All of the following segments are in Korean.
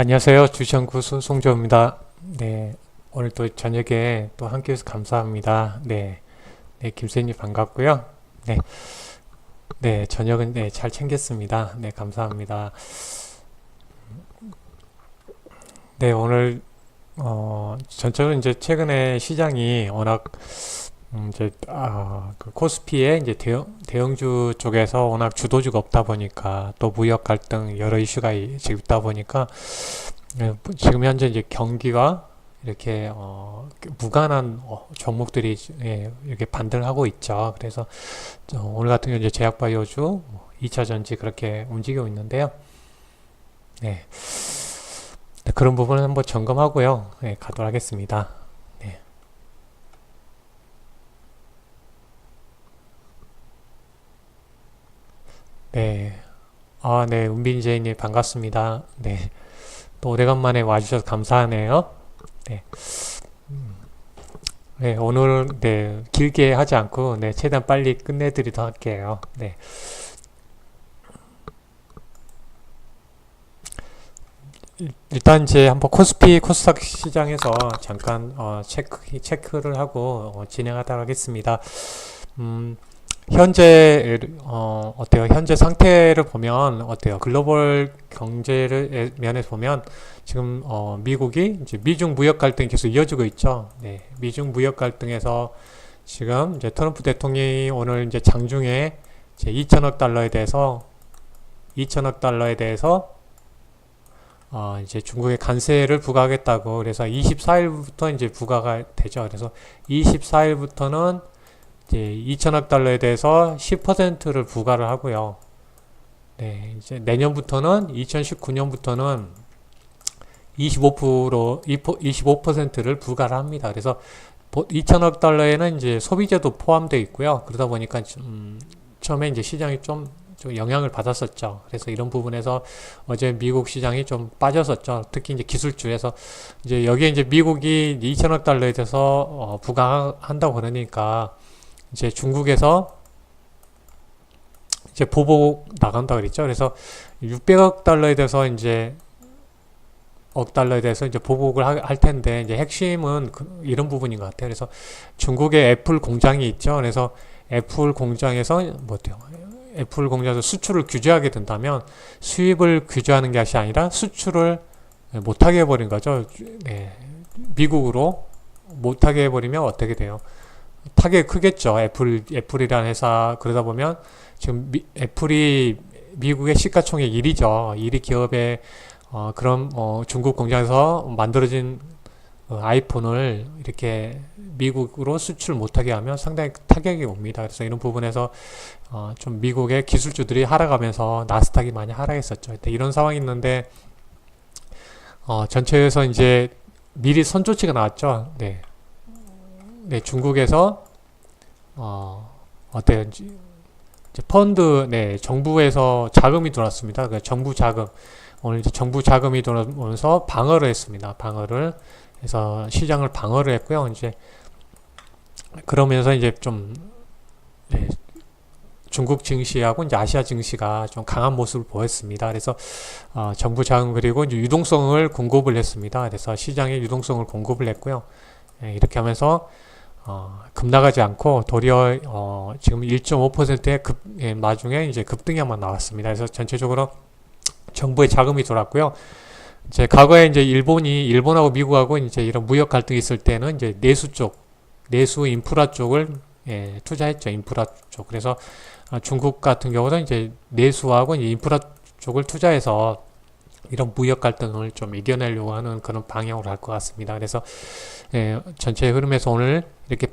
안녕하세요. 주시연구소 송조입니다. 네, 오늘 또 저녁에 또 함께 해서 감사합니다. 네, 네, 김쌤님 반갑고요. 네, 네, 저녁은 네, 잘 챙겼습니다. 네, 감사합니다. 네, 오늘 전적으로 이제 최근에 시장이 워낙 이제 그 코스피의 이제 대형주 쪽에서 워낙 주도주가 없다 보니까 또 무역 갈등 여러 이슈가 지금 있다 보니까 지금 현재 이제 경기가 이렇게 무관한 종목들이 예, 이렇게 반등을 하고 있죠. 그래서 오늘 같은 경우 이제 제약바이오주, 2차 전지 그렇게 움직이고 있는데요. 네, 네, 그런 부분은 한번 점검하고요. 네, 가도록 하겠습니다. 네, 네, 네, 은빈제이님 반갑습니다. 네, 또 오래간만에 와주셔서 감사하네요. 네. 네, 오늘은 네, 길게 하지 않고 네, 최대한 빨리 끝내드리도록 할게요. 네. 일단 이제 한번 코스피 코스닥 시장에서 잠깐 체크를 하고 진행하도록 하겠습니다. 음, 현재 어때요? 현재 상태를 보면 어때요? 글로벌 경제를 면에서 보면 지금 미국이 이제 미중 무역 갈등이 계속 이어지고 있죠. 네, 미중 무역 갈등에서 지금 이제 트럼프 대통령이 오늘 이제 장중에 이제 2천억 달러에 대해서 2천억 달러에 대해서 이제 중국에 관세를 부과하겠다고 그래서 24일부터 이제 부과가 되죠. 그래서 24일부터는 이제 2천억 달러에 대해서 10%를 부과를 하고요. 네, 이제 내년부터는 2019년부터는 25%를 부과를 합니다. 그래서 2천억 달러에는 이제 소비재도 포함되어 있고요. 그러다 보니까 처음에 이제 시장이 좀 영향을 받았었죠. 그래서 이런 부분에서 어제 미국 시장이 좀 빠졌었죠. 특히 이제 기술주에서 이제 여기에 이제 미국이 2천억 달러에 대해서 부과한다고 그러니까 이제 중국에서 이제 보복 나간다 그랬죠. 그래서 600억 달러에 대해서 이제 억 달러에 대해서 이제 보복을 할 텐데 이제 핵심은 이런 부분인 것 같아요. 그래서 중국에 애플 공장이 있죠. 그래서 애플 공장에서 뭐 어때요? 애플 공장에서 수출을 규제하게 된다면 수입을 규제하는 것이 아니라 수출을 못하게 해버린 거죠. 네. 미국으로 못하게 해버리면 어떻게 돼요? 타격이 크겠죠. 애플이라는 회사 그러다 보면 지금 애플이 미국의 시가총액 1위죠. 1위 기업의 그런 중국 공장에서 만들어진 아이폰을 이렇게 미국으로 수출 못하게 하면 상당히 타격이 옵니다. 그래서 이런 부분에서 좀 미국의 기술주들이 하락하면서 나스닥이 많이 하락했었죠. 이런 상황이 있는데 전체에서 이제 미리 선조치가 나왔죠. 네, 네 중국에서 어때요? 이제 펀드, 네, 정부에서 자금이 들어왔습니다. 그 정부 자금 오늘 이제 정부 자금이 들어오면서 방어를 했습니다. 방어를 해서 시장을 방어를 했고요. 이제 그러면서 이제 좀 네, 중국 증시하고 이제 아시아 증시가 좀 강한 모습을 보였습니다. 그래서 정부 자금 그리고 이제 유동성을 공급을 했습니다. 그래서 시장에 유동성을 공급을 했고요. 네, 이렇게 하면서 급나가지 않고 도리어 지금 1.5%의 나중에 이제 급등량만 나왔습니다. 그래서 전체적으로 정부의 자금이 돌았고요. 이제 과거에 이제 일본하고 미국하고 이제 이런 무역 갈등이 있을 때는 이제 내수 인프라 쪽을 투자했죠. 인프라 쪽. 그래서 중국 같은 경우는 이제 내수하고 이제 인프라 쪽을 투자해서 이런 무역 갈등을 좀 이겨내려고 하는 그런 방향으로 할 것 같습니다. 그래서 전체 흐름에서 오늘 이렇게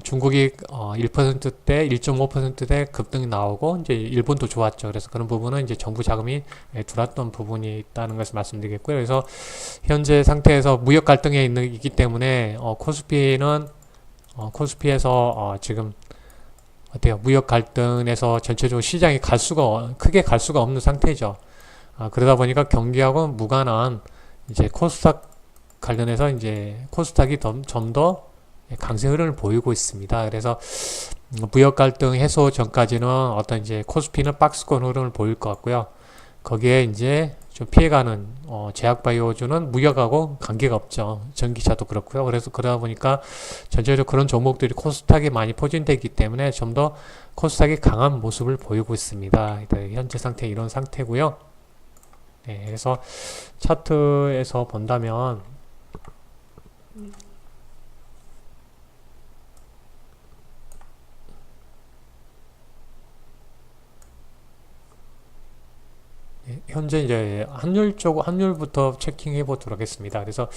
중국이 1%대, 1.5%대 급등이 나오고 이제 일본도 좋았죠. 그래서 그런 부분은 이제 정부 자금이 들어왔던 부분이 있다는 것을 말씀드리겠고요. 그래서 현재 상태에서 무역 갈등에 있기 때문에 코스피에서 지금 어때요? 무역 갈등에서 전체적으로 시장이 크게 갈 수가 없는 상태죠. 그러다 보니까 경기하고 무관한 이제 코스닥 관련해서 이제 코스닥이 좀 더 강세 흐름을 보이고 있습니다. 그래서 무역 갈등 해소 전까지는 어떤 이제 코스피는 박스권 흐름을 보일 것 같고요. 거기에 이제 좀 피해가는 제약바이오주는 무역하고 관계가 없죠. 전기차도 그렇고요. 그래서 그러다 보니까 전체적으로 그런 종목들이 코스닥에 많이 포진되기 때문에 좀 더 코스닥이 강한 모습을 보이고 있습니다. 현재 상태 이런 상태고요. 네, 그래서 차트에서 본다면 현재 이제 환율부터 체킹해 보도록 하겠습니다. 그래서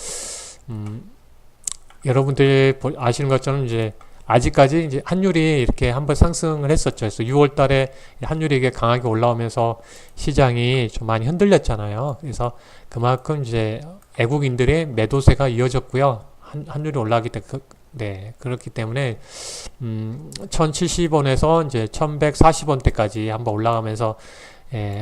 여러분들이 아시는 것처럼 이제 아직까지 이제 환율이 이렇게 한번 상승을 했었죠. 그래서 6월 달에 환율이 이게 강하게 올라오면서 시장이 좀 많이 흔들렸잖아요. 그래서 그만큼 이제 외국인들의 매도세가 이어졌고요. 환율이 올라가기 때문에 네, 그렇기 때문에 1070원에서 이제 1140원대까지 한번 올라가면서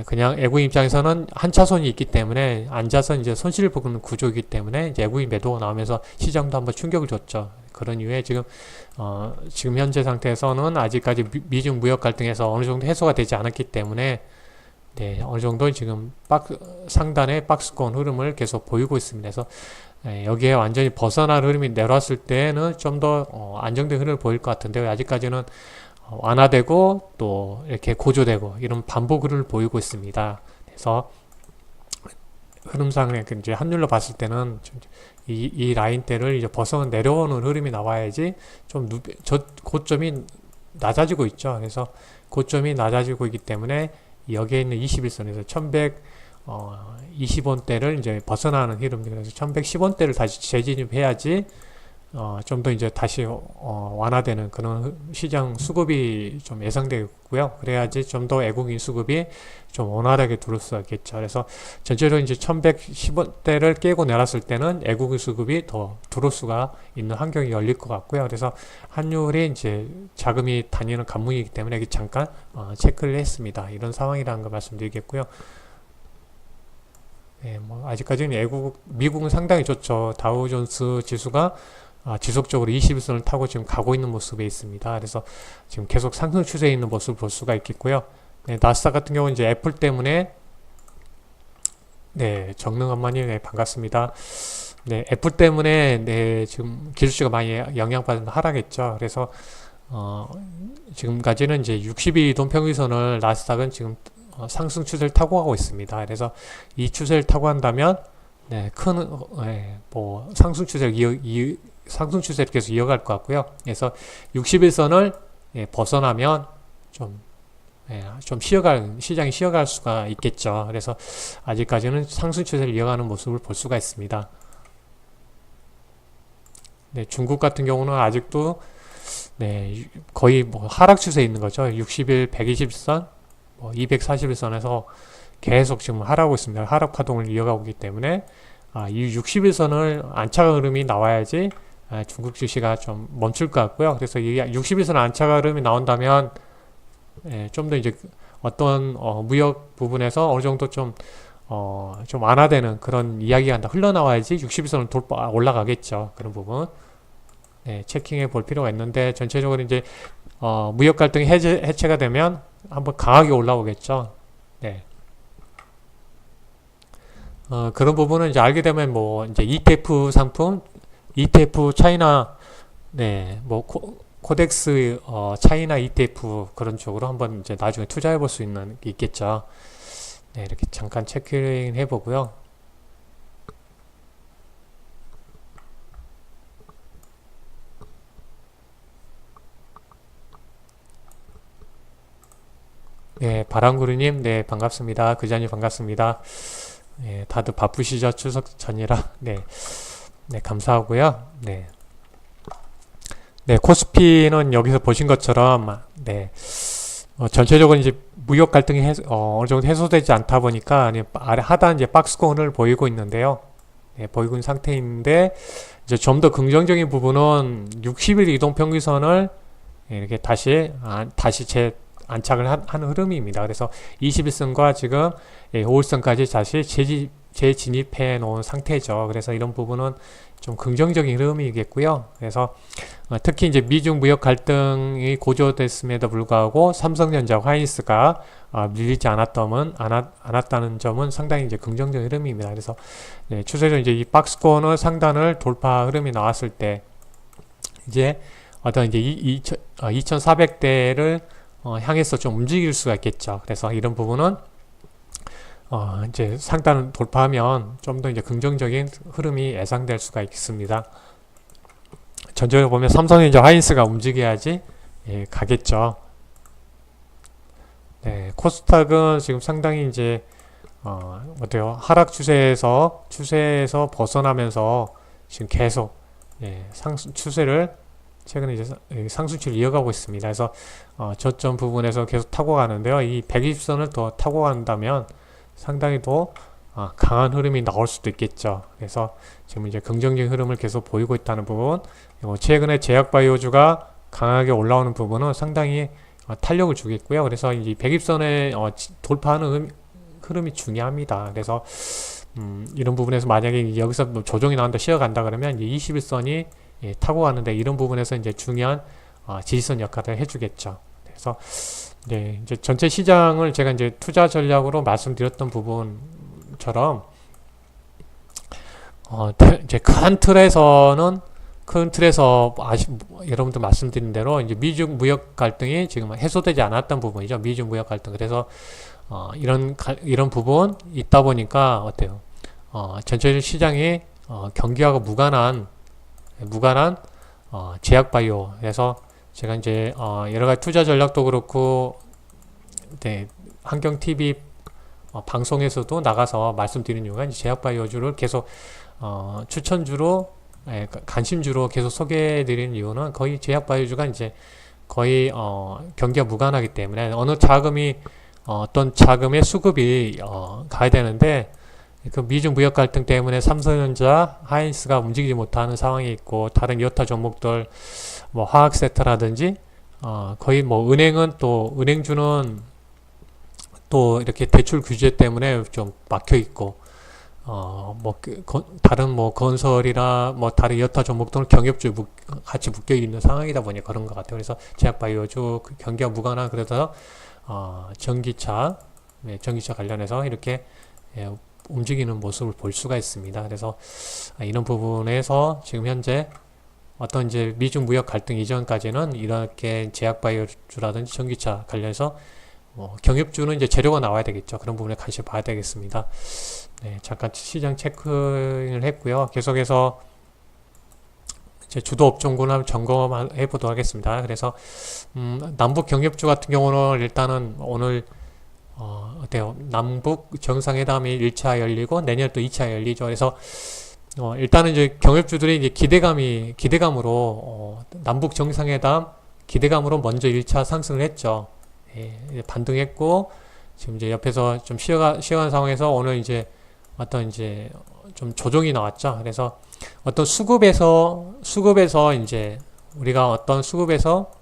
그냥 외국인 입장에서는 한 차선이 있기 때문에 앉아서 이제 손실을 보는 구조이기 때문에 이제 외국인 매도가 나오면서 시장도 한번 충격을 줬죠. 그런 이유에 지금 현재 상태에서는 아직까지 미중 무역 갈등에서 어느 정도 해소가 되지 않았기 때문에 네, 어느 정도 지금 상단의 박스권 흐름을 계속 보이고 있습니다. 그래서 여기에 완전히 벗어난 흐름이 내려왔을 때는 좀 더 안정된 흐름을 보일 것 같은데요. 아직까지는 완화되고 또 이렇게 고조되고 이런 반복 흐름을 보이고 있습니다. 그래서 흐름상 이제 환율로 봤을 때는 이 라인대를 이제 벗어 내려오는 흐름이 나와야지 좀 고점이 낮아지고 있죠. 그래서 고점이 낮아지고 있기 때문에 여기에 있는 21선에서 1120원대를 이제 벗어나는 흐름들, 그래서 1110원대를 다시 재진입해야지 좀 더 이제 다시 완화되는 그런 시장 수급이 좀 예상되고요. 그래야지 좀 더 외국인 수급이 좀 원활하게 들어올 수 있겠죠. 그래서 전체적으로 이제 1110원대를 깨고 내렸을 때는 외국인 수급이 더 들어올 수가 있는 환경이 열릴 것 같고요. 그래서 환율이 이제 자금이 다니는 관문이기 때문에 여기 잠깐 체크를 했습니다. 이런 상황이라는 걸 말씀드리겠고요. 네, 뭐 아직까지는 미국은 상당히 좋죠. 다우존스 지수가 지속적으로 21선을 타고 지금 가고 있는 모습에 있습니다. 그래서 지금 계속 상승 추세에 있는 모습을 볼 수가 있겠고요. 네, 나스닥 같은 경우는 이제 애플 때문에 네, 정능한만이 네, 반갑습니다. 네, 애플 때문에 네, 지금 기술주가 많이 영향받은 하락했죠. 그래서 지금까지는 이제 60일 이동 평균선을 나스닥은 지금 상승 추세를 타고 가고 있습니다. 그래서 이 추세를 타고 한다면 네, 뭐 상승 추세를 계속 이어갈 것 같고요. 그래서 61선을 벗어나면 좀 시장이 쉬어갈 수가 있겠죠. 그래서 아직까지는 상승 추세를 이어가는 모습을 볼 수가 있습니다. 네, 중국 같은 경우는 아직도 네, 거의 뭐 하락 추세에 있는 거죠. 60일, 120선, 뭐 241선에서 계속 지금 하락하고 있습니다. 하락 파동을 이어가고 있기 때문에 이 60일선을 안착 흐름이 나와야지 중국 증시가 좀 멈출 것 같고요. 그래서 이 60일선 안착 흐름이 나온다면 좀 더 이제 어떤 무역 부분에서 어느 정도 좀 완화되는 그런 이야기가 흘러나와야지 60일선을 올라가겠죠. 그런 부분 체킹해 볼 필요가 있는데 전체적으로 이제 무역 갈등이 해체가 되면 한번 강하게 올라오겠죠. 네. 그런 부분은 이제 알게 되면 뭐 이제 ETF 상품, ETF 차이나 네, 뭐 코덱스 차이나 ETF 그런 쪽으로 한번 이제 나중에 투자해 볼 수 있는 게 있겠죠. 네, 이렇게 잠깐 체크인 해 보고요. 네, 바람구르님, 네, 반갑습니다. 그자님 반갑습니다. 네, 다들 바쁘시죠? 추석 전이라. 네, 네, 감사하고요. 네. 네, 코스피는 여기서 보신 것처럼, 네, 전체적으로 이제 무역 갈등이 어느 정도 해소되지 않다 보니까, 아래 하단 이제 박스권을 보이고 있는데요. 네, 보이고 있는 상태인데, 이제 좀 더 긍정적인 부분은 60일 이동평균선을 이렇게 다시 안착을 하는 흐름입니다. 그래서 21선과 지금 5일선까지 다시 재진입해 놓은 상태죠. 그래서 이런 부분은 좀 긍정적인 흐름이겠고요. 그래서 특히 이제 미중 무역 갈등이 고조됐음에도 불구하고 삼성전자, 하이닉스가 밀리지 않았다는 점은 상당히 이제 긍정적인 흐름입니다. 그래서 추세적으로 이제 이 박스권을 상단을 돌파 흐름이 나왔을 때 이제 어떤 이제 2400대를 향해서 좀 움직일 수가 있겠죠. 그래서 이런 부분은 이제 상단을 돌파하면 좀 더 이제 긍정적인 흐름이 예상될 수가 있습니다. 전체적으로 보면 삼성전자, 하이닉스가 움직여야지 가겠죠. 네, 코스닥은 지금 상당히 이제 어때요? 하락 추세에서 벗어나면서 지금 계속 추세를 최근에 이제 상승추를 이어가고 있습니다. 그래서 저점 부분에서 계속 타고 가는데요. 이 120선을 더 타고 간다면 상당히 더 강한 흐름이 나올 수도 있겠죠. 그래서 지금 이제 긍정적인 흐름을 계속 보이고 있다는 부분, 그리고 최근에 제약바이오주가 강하게 올라오는 부분은 상당히 탄력을 주겠고요. 그래서 이 120선에 돌파하는 흐름이 중요합니다. 그래서 이런 부분에서 만약에 여기서 뭐 조정이 나온다, 쉬어간다 그러면 이제 21선이 타고 가는데 이런 부분에서 이제 중요한 지지선 역할을 해주겠죠. 그래서 이제 전체 시장을 제가 이제 투자 전략으로 말씀드렸던 부분처럼 이제 큰 틀에서 여러분들 말씀드린 대로 이제 미중 무역 갈등이 지금 해소되지 않았던 부분이죠. 미중 무역 갈등. 그래서 이런 부분 있다 보니까 어때요? 전체적인 시장이 경기하고 무관한 제약바이오. 그래서 제가 이제 여러 가지 투자 전략도 그렇고, 환경TV 방송에서도 나가서 말씀드리는 이유가 이제 제약바이오주를 계속 추천주로, 관심주로 계속 소개해드리는 이유는 거의 제약바이오주가 이제 거의 경기가 무관하기 때문에 어느 자금이 어떤 자금의 수급이 가야 되는데 그 미중 무역 갈등 때문에 삼성전자, 하이닉스가 움직이지 못하는 상황이 있고 다른 여타 종목들 뭐 화학 섹터라든지 거의 뭐 은행주는 또 이렇게 대출 규제 때문에 좀 막혀 있고 다른 뭐 건설이나 뭐 다른 여타 종목들은 경협주 같이 묶여 있는 상황이다 보니 그런 것 같아요. 그래서 제약바이오주 경기와 무관한 그래서 전기차 관련해서 이렇게 움직이는 모습을 볼 수가 있습니다. 그래서 이런 부분에서 지금 현재 어떤 이제 미중 무역 갈등 이전까지는 이렇게 제약바이오주라든지 전기차 관련해서 경협주는 이제 재료가 나와야 되겠죠. 그런 부분에 관심 봐야 되겠습니다. 네, 잠깐 시장 체크를 했고요. 계속해서 이제 주도 업종군 한번 점검해 보도록 하겠습니다. 그래서 남북 경협주 같은 경우는 일단은 오늘 어때요? 남북 정상회담이 1차 열리고 내년 또 2차 열리죠. 그래서 일단은 이제 경협주들이 이제 기대감으로 남북 정상회담 기대감으로 먼저 1차 상승을 했죠. 반등했고 지금 이제 옆에서 좀 쉬어간 상황에서 오늘 이제 어떤 이제 좀 조정이 나왔죠. 그래서 어떤 수급에서 이제 우리가 어떤 수급에서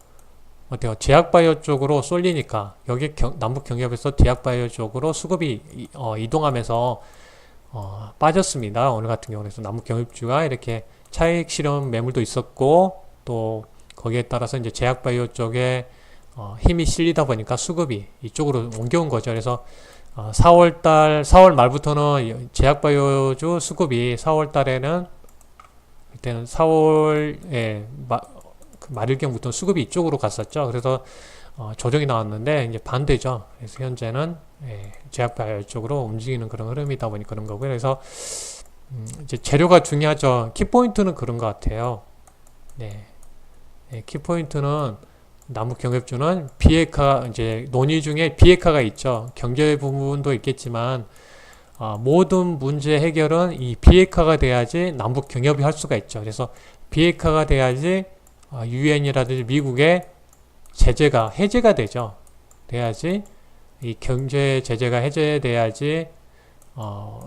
어때요? 제약바이오 쪽으로 쏠리니까 여기 남북 경협에서 제약바이오 쪽으로 수급이 이동하면서 빠졌습니다. 오늘 같은 경우는 남북 경협주가 이렇게 차익 실현 매물도 있었고 또 거기에 따라서 이제 제약바이오 쪽에 힘이 실리다 보니까 수급이 이쪽으로 옮겨온 거죠. 그래서 4월 말부터는 제약바이오주 수급이 4월 달에는 그때는 4월에 말일경부터 수급이 이쪽으로 갔었죠. 그래서 조정이 나왔는데 이제 반대죠. 그래서 현재는 제약바이오 쪽으로 움직이는 그런 흐름이다 보니 그런 거고요. 그래서 이제 재료가 중요하죠. 키포인트는 그런 것 같아요. 키포인트는 남북 경협주는 비핵화 이제 논의 중에 비핵화가 있죠. 경제 부분도 있겠지만 모든 문제 해결은 이 비핵화가 돼야지 남북 경협이 할 수가 있죠. 그래서 비핵화가 돼야지 유엔이라든지 미국의 제재가 해제가 되죠. 돼야지 이 경제 제재가 해제돼야지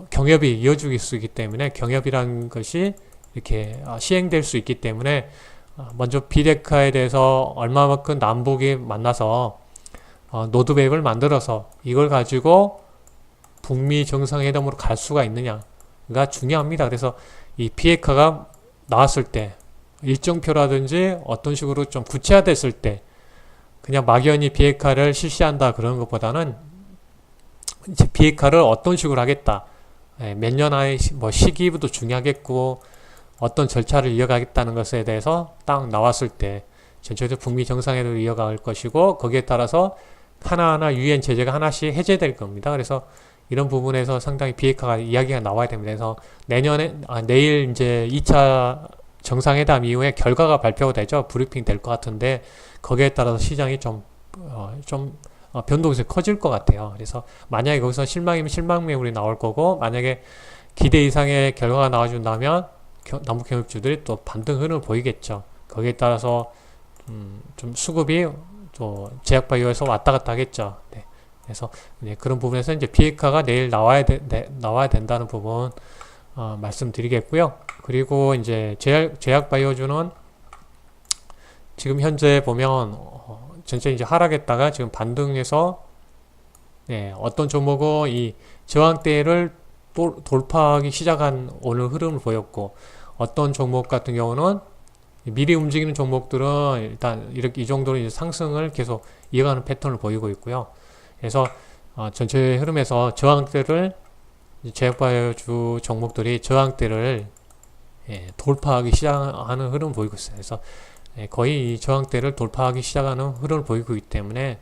경협이 이어질 수 있기 때문에 경협이라는 것이 이렇게 시행될 수 있기 때문에 먼저 비핵화에 대해서 얼마만큼 남북이 만나서 로드맵을 만들어서 이걸 가지고 북미 정상회담으로 갈 수가 있느냐가 중요합니다. 그래서 이 비핵화가 나왔을 때, 일정표라든지 어떤 식으로 좀 구체화됐을 때, 그냥 막연히 비핵화를 실시한다 그런 것보다는 이제 비핵화를 어떤 식으로 하겠다. 몇 년의 뭐 시기부터 중요하겠고, 어떤 절차를 이어가겠다는 것에 대해서 딱 나왔을 때, 전체적으로 북미 정상회담을 이어갈 것이고, 거기에 따라서 하나하나 유엔 제재가 하나씩 해제될 겁니다. 그래서 이런 부분에서 상당히 비핵화가 이야기가 나와야 됩니다. 그래서 내일 이제 2차 정상회담 이후에 결과가 발표가 되죠. 브리핑 될 것 같은데, 거기에 따라서 시장이 변동성이 커질 것 같아요. 그래서 만약에 거기서 실망이면 실망 매물이 나올 거고, 만약에 기대 이상의 결과가 나와준다면 남북 경협주들이 또 반등 흐름을 보이겠죠. 거기에 따라서 좀 수급이 또 제약바이오에서 왔다 갔다 하겠죠. 네. 그래서 그런 부분에서 이제 비핵화가 내일 나와야 된다는 부분 말씀드리겠고요. 그리고 이제 제약바이오주는 지금 현재 보면 전체 이제 하락했다가 지금 반등해서 어떤 종목은 이 저항대를 돌파하기 시작한 오늘 흐름을 보였고, 어떤 종목 같은 경우는 미리 움직이는 종목들은 일단 이렇게 이 정도로 이제 상승을 계속 이어가는 패턴을 보이고 있고요. 그래서 전체 흐름에서 저항대를 제약바이오주 종목들이 저항대를 돌파하기 시작하는 흐름을 보이고 있어요. 그래서 거의 이 저항대를 돌파하기 시작하는 흐름을 보이고 있기 때문에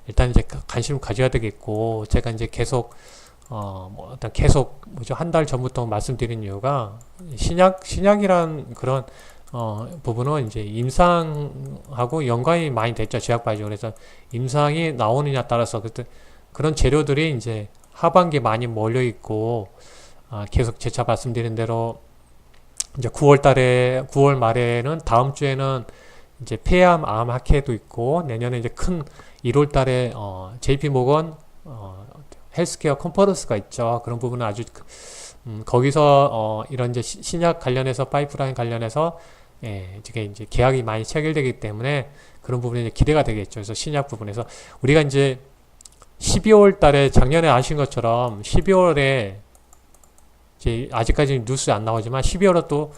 일단 이제 관심을 가져야 되겠고, 제가 이제 계속 한 달 전부터 말씀드린 이유가 신약이란 그런 부분은 이제 임상하고 연관이 많이 됐죠. 제약바이오. 그래서 임상이 나오느냐 따라서 그런 재료들이 이제 하반기에 많이 몰려 있고, 계속 재차 말씀드린 대로 이제 9월 말에는 다음 주에는 이제 폐암, 암 학회도 있고, 내년에 이제 큰 1월 달에 JP 모건 헬스케어 컨퍼런스가 있죠. 그런 부분은 아주 거기서 이런 이제 신약 관련해서 파이프라인 관련해서 이제 계약이 많이 체결되기 때문에 그런 부분이 이제 기대가 되겠죠. 그래서 신약 부분에서 우리가 이제 12월 달에 작년에 아신 것처럼 12월에 이제 아직까지 뉴스 안 나오지만 12월에 또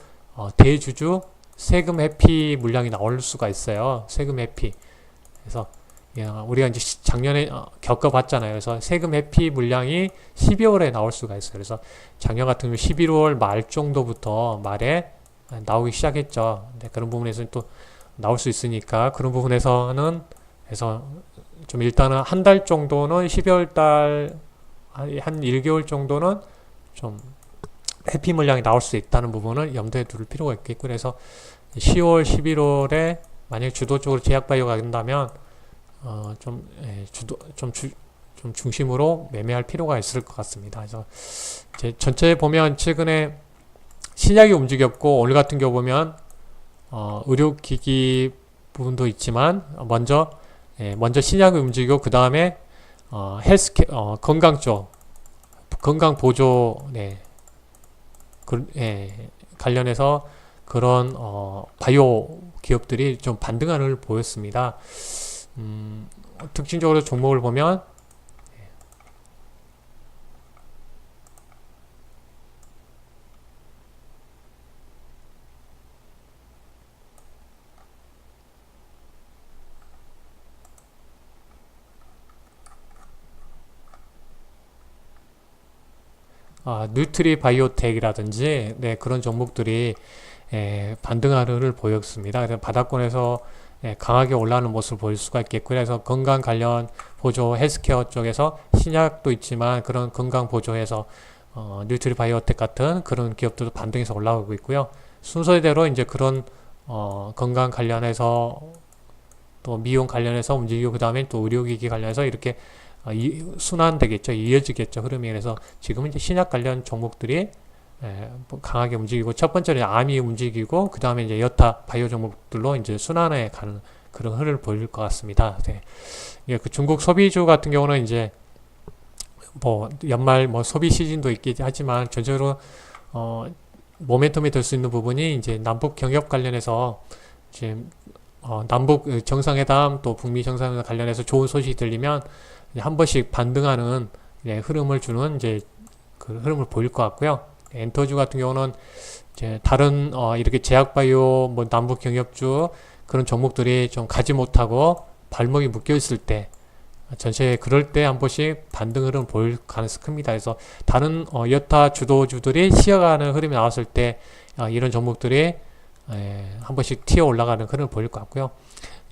대주주 세금 회피 물량이 나올 수가 있어요. 세금 회피. 그래서 우리가 이제 작년에 겪어봤잖아요. 그래서 세금 회피 물량이 12월에 나올 수가 있어요. 그래서 작년 같은 경우 11월 말 정도부터 말에 나오기 시작했죠. 근데 그런 부분에서는 또 나올 수 있으니까 그런 부분에서는 그래서 좀 일단은 한 달 정도는 12월 달 한 1개월 정도는 좀 회피 물량이 나올 수 있다는 부분을 염두에 둘 필요가 있겠고, 그래서 10월, 11월에 만약 주도적으로 제약바이오가 된다면 좀 중심으로 매매할 필요가 있을 것 같습니다. 그래서 이제 전체에 보면 최근에 신약이 움직였고, 오늘 같은 경우 보면 의료기기 부분도 있지만 먼저 신약이 움직이고 그 다음에 건강 쪽 건강 보조 관련해서 그런 바이오 기업들이 좀 반등하는 보였습니다. 특징적으로 종목을 보면 뉴트리 바이오텍이라든지 그런 종목들이 반등하를 보였습니다. 그래서 바닥권에서 강하게 올라오는 모습을 보일 수가 있겠고, 그래서 건강 관련 보조 헬스케어 쪽에서 신약도 있지만 그런 건강 보조에서 뉴트리 바이오텍 같은 그런 기업들도 반등해서 올라오고 있고요. 순서대로 이제 그런 건강 관련해서 또 미용 관련해서 움직이고, 그 다음에 또 의료기기 관련해서 이렇게 순환되겠죠. 이어지겠죠. 흐름이. 그래서 지금은 이제 신약 관련 종목들이 강하게 움직이고, 첫 번째는 암이 움직이고, 그 다음에 이제 여타 바이오 종목들로 이제 순환해 가는 그런 흐름을 보일 것 같습니다. 그 중국 소비주 같은 경우는 이제 연말 소비 시즌도 있긴 하지만 전체적으로 모멘텀이 될 수 있는 부분이 이제 남북 경협 관련해서 지금 남북 정상회담 또 북미 정상회담 관련해서 좋은 소식이 들리면 한 번씩 반등하는 흐름을 주는 이제 그 흐름을 보일 것 같고요. 엔터주 같은 경우는 이제 다른 이렇게 제약바이오, 뭐 남북경협주 그런 종목들이 좀 가지 못하고 발목이 묶여 있을 때 전체 그럴 때 한 번씩 반등 흐름 보일 가능성이 큽니다. 그래서 다른 여타 주도주들이 쉬어가는 흐름이 나왔을 때 이런 종목들이 한 번씩 튀어 올라가는 흐름을 보일 것 같고요.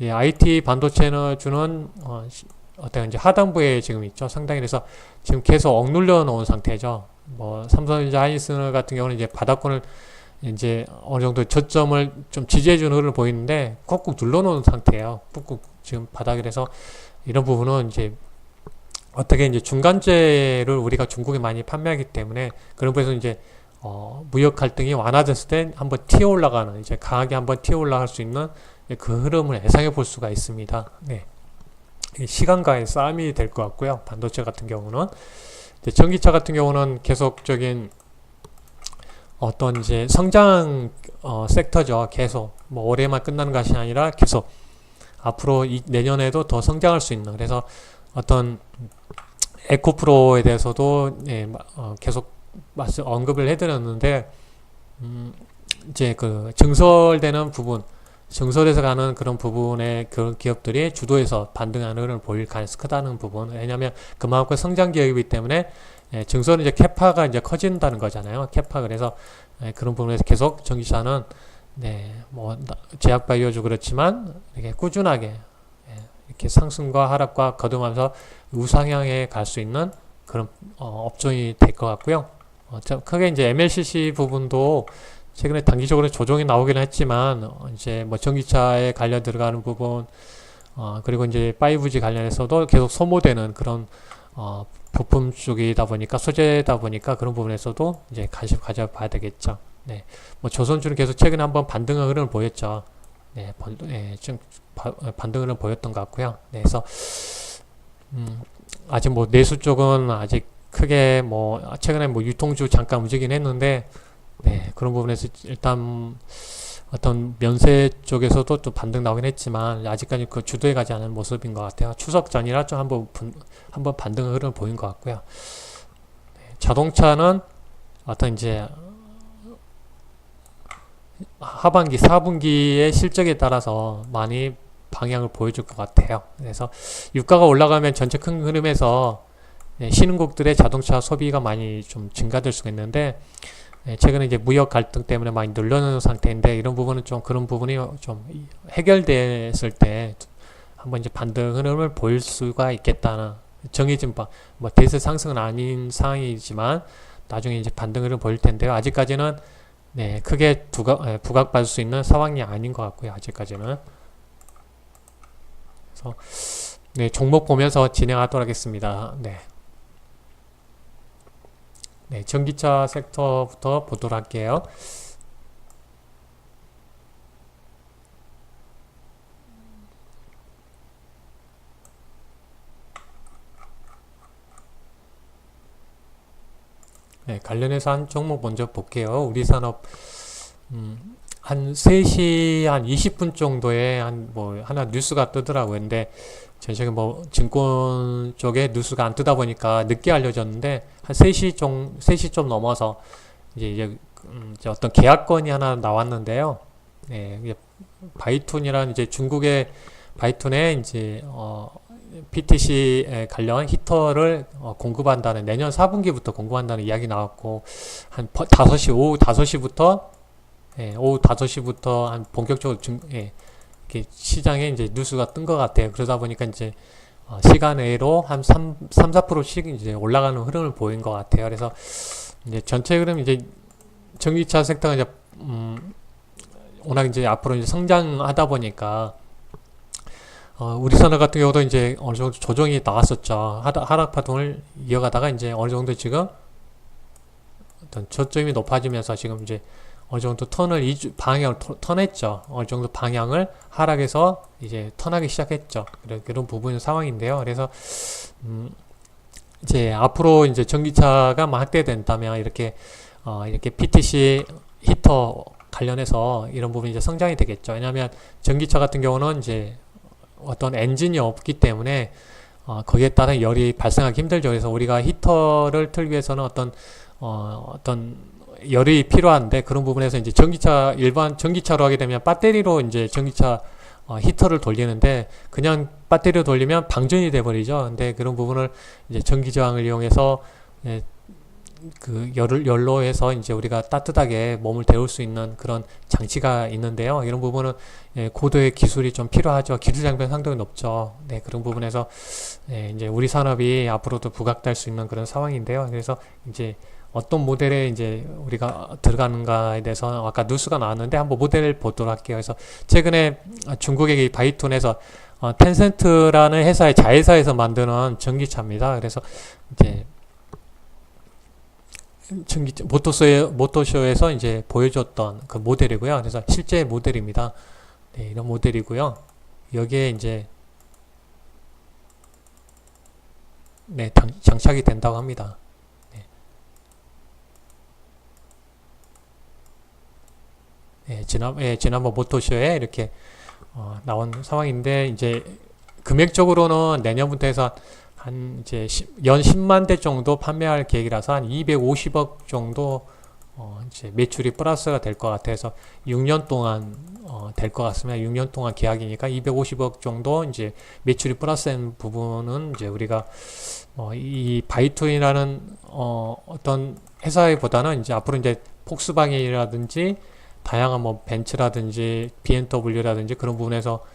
IT 반도체는 주는 어떤 이제 하단부에 지금 있죠. 상당히. 그래서 지금 계속 억눌려 놓은 상태죠. 뭐 삼성전자, 하이닉스 같은 경우는 이제 바닥권을 이제 어느 정도 저점을 좀 지지해주는 흐름을 보이는데 꾹꾹 눌러놓은 상태예요. 꾹꾹 지금 바닥이라서 이런 부분은 이제 어떻게 이제 중간재를 우리가 중국에 많이 판매하기 때문에 그런 부분에서 이제 무역 갈등이 완화됐을 때 한번 튀어 올라가는, 이제 강하게 한번 튀어 올라갈 수 있는 그 흐름을 예상해 볼 수가 있습니다. 네. 시간과의 싸움이 될 것 같고요. 반도체 같은 경우는. 전기차 같은 경우는 계속적인 어떤 이제 성장 섹터죠. 계속 뭐 올해만 끝나는 것이 아니라 계속 앞으로 내년에도 더 성장할 수 있는, 그래서 어떤 에코프로에 대해서도 계속 언급을 해드렸는데 이제 그 증설되는 부분, 증설에서 가는 그런 부분의 그런 기업들이 주도해서 반등하는 흐름을 보일 가능성이 크다는 부분. 왜냐하면 그만큼 성장 기업이기 때문에 증설은 이제 캐파가 이제 커진다는 거잖아요. 캐파. 그래서 그런 부분에서 계속 전기차는 뭐 제약바이오주 그렇지만 이렇게 꾸준하게 이렇게 상승과 하락과 거듭하면서 우상향에 갈 수 있는 그런 업종이 될 것 같고요. 크게 이제 MLCC 부분도 최근에 단기적으로 조정이 나오기는 했지만 이제 뭐 전기차에 관련 들어가는 부분, 그리고 이제 5G 관련해서도 계속 소모되는 그런 부품 쪽이다 보니까, 소재다 보니까 그런 부분에서도 이제 관심 가져봐야 되겠죠. 네. 뭐 조선주는 계속 최근에 한번 반등의 흐름을 보였죠. 네. 좀 반등 흐름을 보였던 것 같고요. 네. 그래서 아직 뭐 내수 쪽은 아직 크게 뭐 최근에 뭐 유통주 잠깐 움직이긴 했는데, 네, 그런 부분에서 일단 어떤 면세 쪽에서도 좀 반등 나오긴 했지만 아직까지 그 주도해 가지 않은 모습인 것 같아요. 추석 전이라 좀 한번 반등 흐름을 보인 것 같고요. 네, 자동차는 어떤 이제 하반기, 4분기의 실적에 따라서 많이 방향을 보여줄 것 같아요. 그래서 유가가 올라가면 전체 큰 흐름에서 신흥국들의 자동차 소비가 많이 좀 증가될 수가 있는데, 최근에 이제 무역 갈등 때문에 많이 눌러놓은 상태인데, 이런 부분은 좀 그런 부분이 좀 해결됐을 때 한번 이제 반등 흐름을 보일 수가 있겠다는, 정해진 뭐 대세 상승은 아닌 상황이지만 나중에 이제 반등 흐름 보일 텐데요. 아직까지는 크게 부각받을 수 있는 상황이 아닌 것 같고요. 아직까지는. 그래서 종목 보면서 진행하도록 하겠습니다. 전기차 섹터부터 보도록 할게요. 관련해서 한 종목 먼저 볼게요. 우리산업, 한 3시 한 20분 정도에 뭐 하나 뉴스가 뜨더라고요. 근데 전시에 뭐 증권 쪽에 뉴스가 안 뜨다 보니까 늦게 알려졌는데, 한 3시 좀 넘어서 이제 어떤 계약건이 하나 나왔는데요. 이게 바이툰이라는 이제 중국의 바이툰에 이제 PTC 관련 히터를 공급한다는, 내년 4분기부터 공급한다는 이야기 나왔고, 한 5시, 오후 5시부터 한 본격적으로 이렇게 시장에 이제 뉴스가 뜬 것 같아요. 그러다 보니까 이제 시간 외로 한 4%씩 이제 올라가는 흐름을 보인 것 같아요. 그래서 이제 전체 흐름, 이제 전기차 섹터가 이제 워낙 이제 앞으로 이제 성장하다 보니까 우리산업 같은 경우도 이제 어느 정도 조정이 나왔었죠. 하락 파동을 이어가다가 이제 어느 정도 지금 어떤 저점이 높아지면서 지금 이제 어느 정도 방향을 턴했죠. 어느 정도 방향을 하락해서 이제 턴하기 시작했죠. 그런 부분 상황인데요. 그래서 이제 앞으로 이제 전기차가 확대된다면 이렇게 PTC 히터 관련해서 이런 부분이 이제 성장이 되겠죠. 왜냐하면 전기차 같은 경우는 이제 어떤 엔진이 없기 때문에 거기에 따른 열이 발생하기 힘들죠. 그래서 우리가 히터를 틀기 위해서는 어떤 열이 필요한데 그런 부분에서 이제 전기차 일반 전기차로 하게 되면 배터리로 이제 전기차 히터를 돌리는데 그냥 배터리로 돌리면 방전이 돼 버리죠. 근데 그런 부분을 이제 전기 저항을 이용해서 예, 그 열로 해서 이제 우리가 따뜻하게 몸을 데울 수 있는 그런 장치가 있는데요. 이런 부분은 예, 고도의 기술이 좀 필요하죠. 기술 장벽이 상당히 높죠. 네, 그런 부분에서 예, 이제 우리 산업이 앞으로도 부각될 수 있는 그런 상황인데요. 그래서 이제 어떤 모델에 이제 우리가 들어가는가에 대해서 아까 뉴스가 나왔는데 한번 모델을 보도록 할게요. 그래서 최근에 중국의 이 바이톤에서 텐센트라는 회사의 자회사에서 만드는 전기차입니다. 그래서 이제 모토쇼에서 이제 보여줬던 그 모델이고요. 그래서 실제 모델입니다. 네, 이런 모델이고요. 여기에 이제 네, 장착이 된다고 합니다. 네. 네, 지난번 모토쇼에 이렇게 나온 상황인데 이제 금액적으로는 내년부터 해서 한 이제 연 10만 대 정도 판매할 계획이라서 한 250억 정도 이제 매출이 플러스가 될 것 같아서 6년 동안 될 것 같습니다. 6년 동안 계약이니까 250억 정도 이제 매출이 플러스된 부분은 이제 우리가 이 바이톤이라는 어떤 회사보다는 이제 앞으로 이제 폭스바겐이라든지 다양한 뭐 벤츠라든지 BMW라든지 그런 부분에서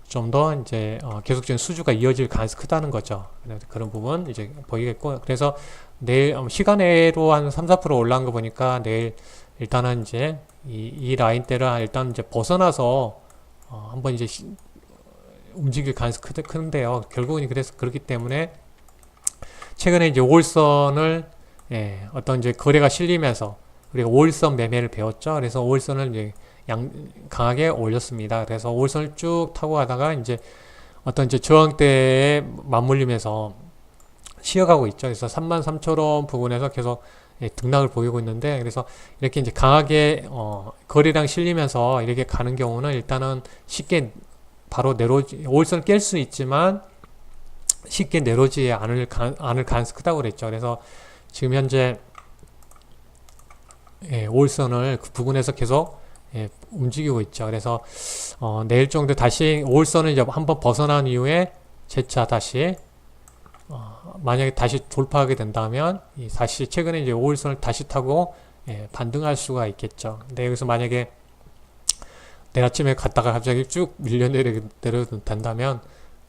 좀 더 이제 계속적인 수주가 이어질 가능성이 크다는 거죠. 그런 부분 이제 보이겠고, 그래서 내일 시간외로 한 3~4% 올라간 거 보니까 내일 일단은 이제 이 라인대를 일단 이제 벗어나서 한번 이제 움직일 가능성이 큰데요. 결국은 그래서 그렇기 때문에 최근에 이제 5일선을 예, 어떤 이제 거래가 실리면서 우리가 5일선 매매를 배웠죠. 그래서 5일선을 이제 강하게 올렸습니다. 그래서 5일선을 쭉 타고 가다가 이제 어떤 이제 저항대에 맞물리면서 쉬어가고 있죠. 그래서 33,000원 부분에서 계속 예, 등락을 보이고 있는데, 그래서 이렇게 이제 강하게 거래량 실리면서 이렇게 가는 경우는 일단은 쉽게 바로 5일선을 깰 수 있지만 쉽게 내려오지 않을 가능성이 크다고 그랬죠. 그래서 지금 현재 예, 5일선을 그 부분에서 계속 예, 움직이고 있죠. 그래서 내일 정도 다시 5일선을 이제 한번 벗어난 이후에 재차 다시 만약에 다시 돌파하게 된다면 다시 최근에 이제 5일선을 다시 타고 예, 반등할 수가 있겠죠. 근데 여기서 만약에 내일 아침에 갔다가 갑자기 쭉 내려도 된다면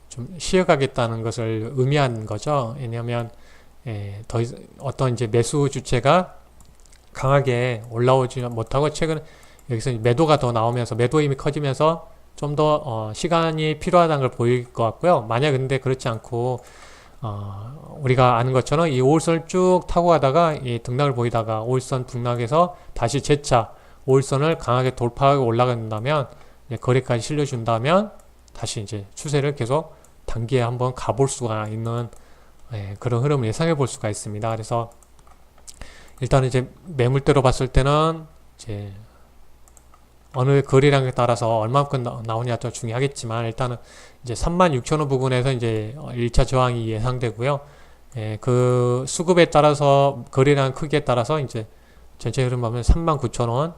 좀 쉬어가겠다는 것을 의미한 거죠. 왜냐하면 예, 어떤 이제 매수 주체가 강하게 올라오지 못하고 최근 여기서 매도가 더 나오면서 매도 힘이 커지면서 좀 더 시간이 필요하다는 걸 보일 것 같고요. 만약 근데 그렇지 않고 우리가 아는 것처럼 이 5일선을 쭉 타고 가다가 이 등락을 보이다가 5일선 등락에서 다시 재차 5일선을 강하게 돌파하고 올라간다면 거래까지 실려준다면 다시 이제 추세를 계속 단기에 한번 가볼 수가 있는 예, 그런 흐름을 예상해 볼 수가 있습니다. 그래서 일단 이제 매물대로 봤을 때는 이제 어느 거래량에 따라서 얼마만큼 나오냐도 중요하겠지만 일단은 이제 36,000원 부분에서 이제 1차 저항이 예상되고요. 예, 그 수급에 따라서 거래량 크기에 따라서 이제 전체 흐름 보면 39,000원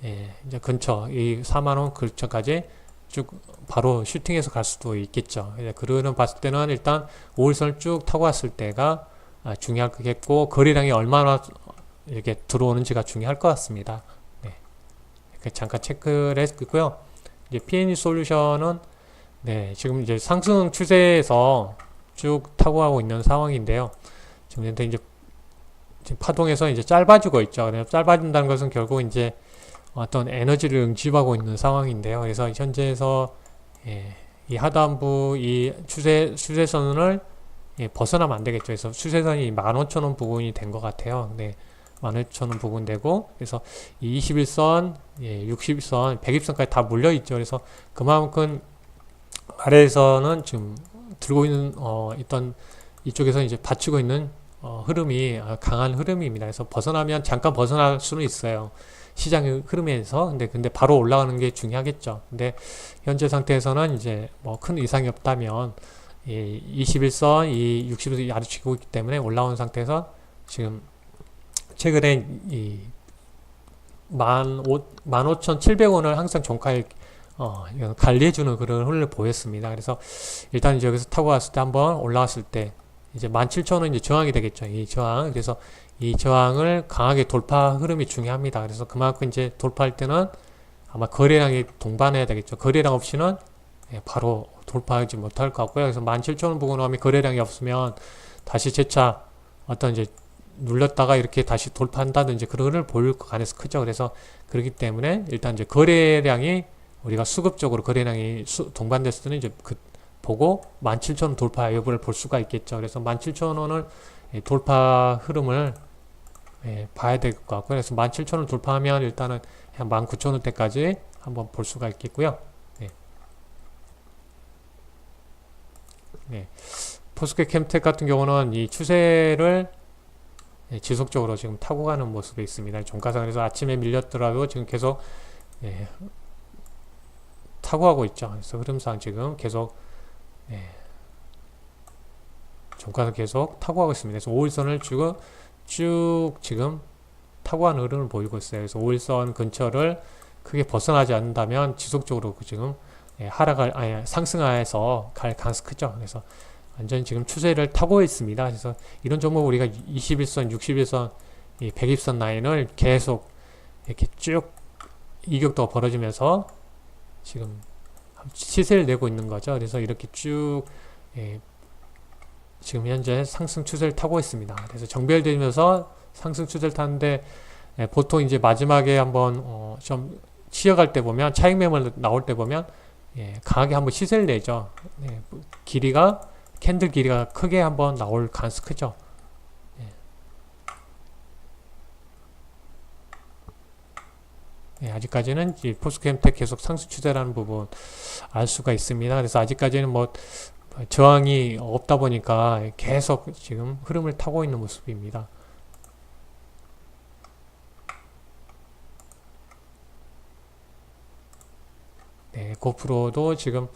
예, 이제 근처 이 4만원 근처까지 쭉 바로 슈팅해서 갈 수도 있겠죠. 그런 봤을 때는 일단 5일선을 쭉 타고 왔을 때가 중요할 거겠고 거래량이 얼마나 이렇게 들어오는지가 중요할 것 같습니다. 네. 잠깐 체크를 했고요. 이제 P&E 솔루션은 네, 지금 이제 상승 추세에서 쭉 타고 가고 있는 상황인데요. 지금 이제 파동에서 이제 짧아지고 있죠. 짧아진다는 것은 결국 이제 어떤 에너지를 응집하고 있는 상황인데요. 그래서 현재에서 예, 이 하단부 이 추세선을 예, 벗어나면 안 되겠죠. 그래서 추세선이 15,000원 부근이 된 것 같아요. 네, 15,000원 부근 되고, 그래서 이 21선, 예, 60선, 120선까지 다 물려 있죠. 그래서 그만큼 아래에서는 지금 들고 있는 있던 이쪽에서 이제 받치고 있는 흐름이 강한 흐름입니다. 그래서 벗어나면 잠깐 벗어날 수는 있어요. 시장의 흐름에서. 근데 바로 올라가는 게 중요하겠죠. 근데 현재 상태에서는 이제 뭐 큰 이상이 없다면 이 21선, 이 60선 아래치고 있기 때문에 올라온 상태에서 지금 최근에 이 15,700원을 항상 종가에 이건 관리해주는 그런 흐름을 보였습니다. 그래서 일단 이제 여기서 타고 왔을 때 한번 올라왔을 때 이제 17,000원 이제 저항이 되겠죠. 이 저항. 그래서 이 저항을 강하게 돌파 흐름이 중요합니다. 그래서 그만큼 이제 돌파할 때는 아마 거래량이 동반해야 되겠죠. 거래량 없이는 바로 돌파하지 못할 것 같고요. 그래서 17,000원 보고 나면 거래량이 없으면 다시 재차 어떤 이제 눌렸다가 이렇게 다시 돌파한다든지 그런 걸 보일 가능성이 크죠. 그래서 그렇기 때문에 일단 이제 거래량이 우리가 수급적으로 거래량이 동반됐을 때는 이제 그 보고 17,000원 돌파 여부를 볼 수가 있겠죠. 그래서 17,000원을 돌파 흐름을 봐야 될 것 같고요. 그래서 17,000원 돌파하면 일단은 한 19,000원대까지 한번 볼 수가 있겠고요. 네. 네. 포스코 캠텍 같은 경우는 이 추세를 지속적으로 지금 타고 가는 모습이 있습니다. 종가상에서 아침에 밀렸더라도 지금 계속 타고 가고 있죠. 그래서 흐름상 지금 계속 종가상 계속 타고 가고 있습니다. 그래서 5일선을 쭉 지금 타고 가는 흐름을 보이고 있어요. 그래서 5일선 근처를 크게 벗어나지 않는다면 지속적으로 지금 상승하에서 갈 가능성이 크죠. 그래서 완전히 지금 추세를 타고 있습니다. 그래서 이런 종목 우리가 21선, 61선, 120선 라인을 계속 이렇게 쭉 이격도가 벌어지면서 지금 시세를 내고 있는 거죠. 그래서 이렇게 쭉 지금 현재 상승 추세를 타고 있습니다. 그래서 정배열되면서 상승 추세를 타는데 보통 이제 마지막에 한번 좀 치어갈 때 보면 차익 매물 나올 때 보면 강하게 한번 시세를 내죠. 캔들 길이가 크게 한번 나올 가능성이 크죠. 아직까지는 포스코 캠텍 계속 상승 추세라는 부분 알 수가 있습니다. 그래서 아직까지는 뭐 저항이 없다 보니까 계속 지금 흐름을 타고 있는 모습입니다. 고프로도 지금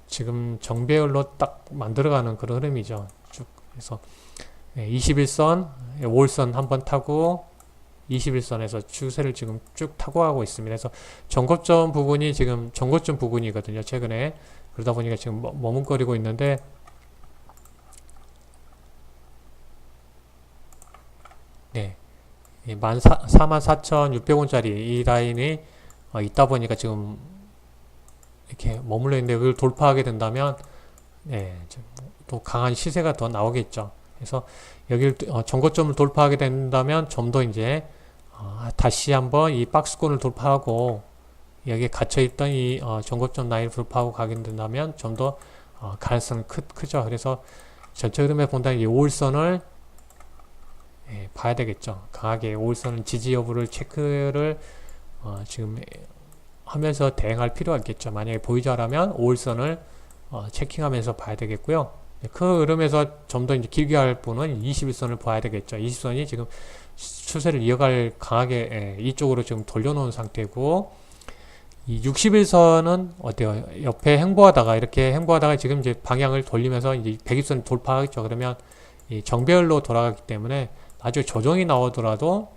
지금 정배열로 딱 만들어가는 그런 흐름이죠. 쭉 그래서 21선, 5일선 한번 타고 21선에서 추세를 지금 쭉 타고 가고 있습니다. 그래서 전고점 부분이 지금 전고점 부분이거든요. 최근에 그러다 보니까 지금 머뭇거리고 있는데 네, 44,600원짜리 이 라인이 있다 보니까 지금 이렇게 머물러 있는데 그걸 돌파하게 된다면 또 강한 시세가 더 나오겠죠. 그래서 여기를 전고점을 돌파하게 된다면 좀 더 이제 다시 한번 이 박스권을 돌파하고 여기에 갇혀있던 이 전고점 라인을 돌파하고 가게 된다면 좀 더 가능성이 크죠. 그래서 전체 흐름에 본다면 이 5일선을 봐야 되겠죠. 강하게 5일선은 지지 여부를 체크를 지금 하면서 대응할 필요가 있겠죠. 만약에 보이자라면 5일선을 체킹하면서 봐야 되겠고요. 그 흐름에서 좀 더 이제 길게 할 분은 21선을 봐야 되겠죠. 20선이 지금 추세를 이어갈 강하게 이쪽으로 지금 돌려놓은 상태고 이 61선은 어때요? 옆에 이렇게 횡보하다가 지금 이제 방향을 돌리면서 이제 120선 돌파하겠죠. 그러면 이 정배열로 돌아가기 때문에 나중에 조정이 나오더라도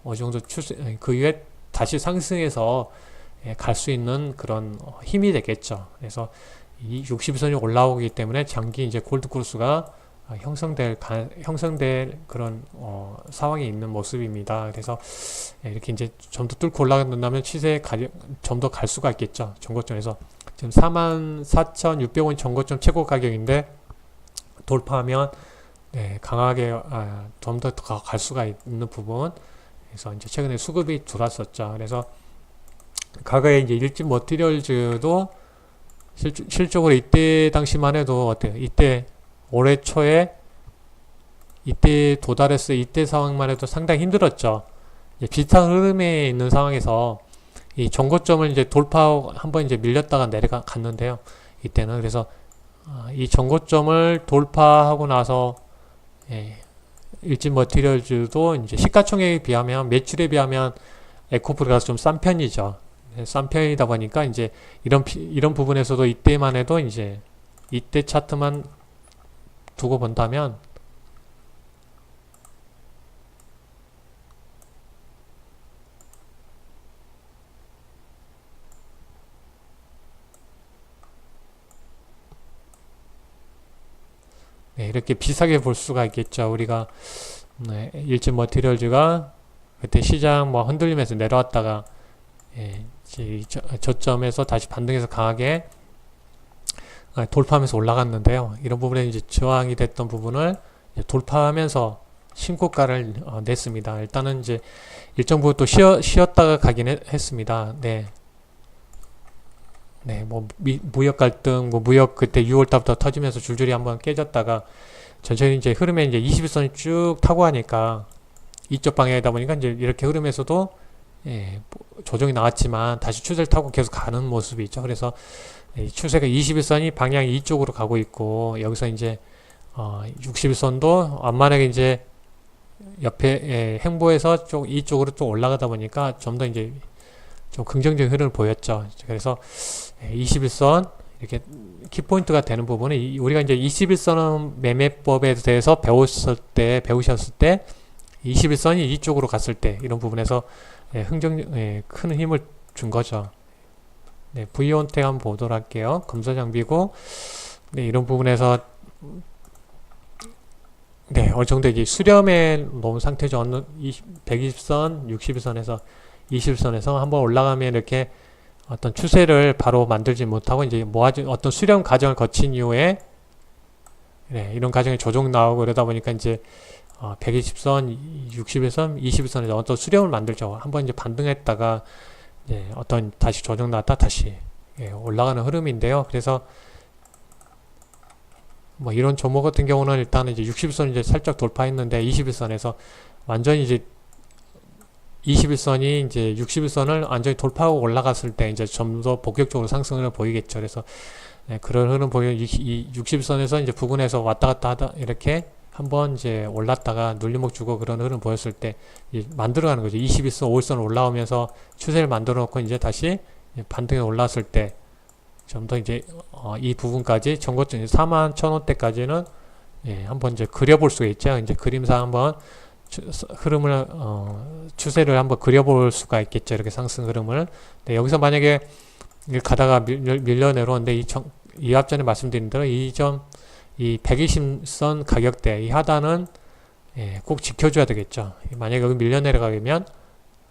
어느 정도 추세 그 이후에 다시 상승해서 갈 수 있는 그런 힘이 되겠죠. 그래서 이 60선이 올라오기 때문에 장기 이제 골드크로스가 형성될 그런 상황이 있는 모습입니다. 그래서 이렇게 이제 좀 더 뚫고 올라간다면 시세에 좀 더 갈 수가 있겠죠. 전고점에서 지금 44,600원 전고점 최고 가격인데 돌파하면 강하게 좀 더 갈 수가 있는 부분. 그래서 이제 최근에 수급이 들어왔었죠. 그래서 과거에 이제 일진 머티리얼즈도 실적으로 이때 당시만 해도 어때요? 이때 올해 초에 이때 도달했을 이때 상황만 해도 상당히 힘들었죠. 비슷한 흐름에 있는 상황에서 이 전고점을 이제 돌파하고 한번 이제 밀렸다가 내려갔는데요. 이때는 그래서 이 전고점을 돌파하고 나서 일진 머티리얼즈도 이제 시가총액에 비하면 매출에 비하면 에코프로가 좀 싼 편이죠. 싼 편이다 보니까 이제 이런 부분에서도 이때만 해도 이제 이때 차트만 두고 본다면 네, 이렇게 비슷하게 볼 수가 있겠죠. 우리가 일진 머티리얼즈가 그때 시장 뭐 흔들리면서 내려왔다가 이제 저점에서 다시 반등해서 강하게 돌파하면서 올라갔는데요. 이런 부분에 이제 저항이 됐던 부분을 돌파하면서 신고가를 냈습니다. 일단은 이제 일정 부분 또 쉬었다가 가긴 했습니다. 네. 네, 뭐 무역 갈등, 뭐 무역 그때 6월 달부터 터지면서 줄줄이 한번 깨졌다가 전체적인 이제 흐름에 이제 21선이 쭉 타고 가니까 이쪽 방향이다 보니까 이제 이렇게 흐름에서도 조정이 나왔지만 다시 추세를 타고 계속 가는 모습이 있죠. 그래서 추세가 21선이 방향이 이쪽으로 가고 있고 여기서 이제 61선도 만약에 이제 옆에 행보에서 이쪽으로 좀 올라가다 보니까 좀 더 이제 좀 긍정적인 흐름을 보였죠. 그래서 21선 이렇게 키포인트가 되는 부분은 우리가 이제 21선 매매법에 대해서 배우셨을 때 21선이 이쪽으로 갔을 때 이런 부분에서 큰 힘을 준 거죠. 네, V원택 한번 보도록 할게요. 검사장비고 네, 이런 부분에서 네, 어느 정도 이제 수렴에 놓은 상태죠. 120선, 61선에서 21선에서 한번 올라가면 이렇게 어떤 추세를 바로 만들지 못하고 이제 어떤 수렴 과정을 거친 이후에 네, 이런 과정에 조정 나오고 그러다 보니까 이제 120선, 61선, 21선에서 어떤 수렴을 만들죠. 한번 이제 반등했다가 이제 어떤 다시 조정 나왔다 다시 올라가는 흐름인데요. 그래서 뭐 이런 종목 같은 경우는 일단은 이제 60선 이제 살짝 돌파했는데 21선에서 완전히 이제 21선이 이제 61선을 완전히 돌파하고 올라갔을 때 이제 좀 더 본격적으로 상승을 보이겠죠. 그래서 그런 흐름 보이면 이 60선에서 이제 부근에서 왔다 갔다 하다 이렇게 한번 이제 올랐다가 눌림목 주고 그런 흐름 보였을 때 만들어가는 거죠. 21선, 5일선 올라오면서 추세를 만들어 놓고 이제 다시 반등에 올랐을 때 좀 더 이제 이 부분까지 전고점 41,000원대까지는 한번 이제 그려볼 수가 있죠. 이제 그림상 한번 흐름을 추세를 한번 그려볼 수가 있겠죠. 이렇게 상승 흐름을. 네, 여기서 만약에 가다가 밀려 내려오는데 이 앞전에 말씀드린 대로 이 120선 가격대 이 하단은 꼭 지켜줘야 되겠죠. 만약에 여기 밀려 내려가면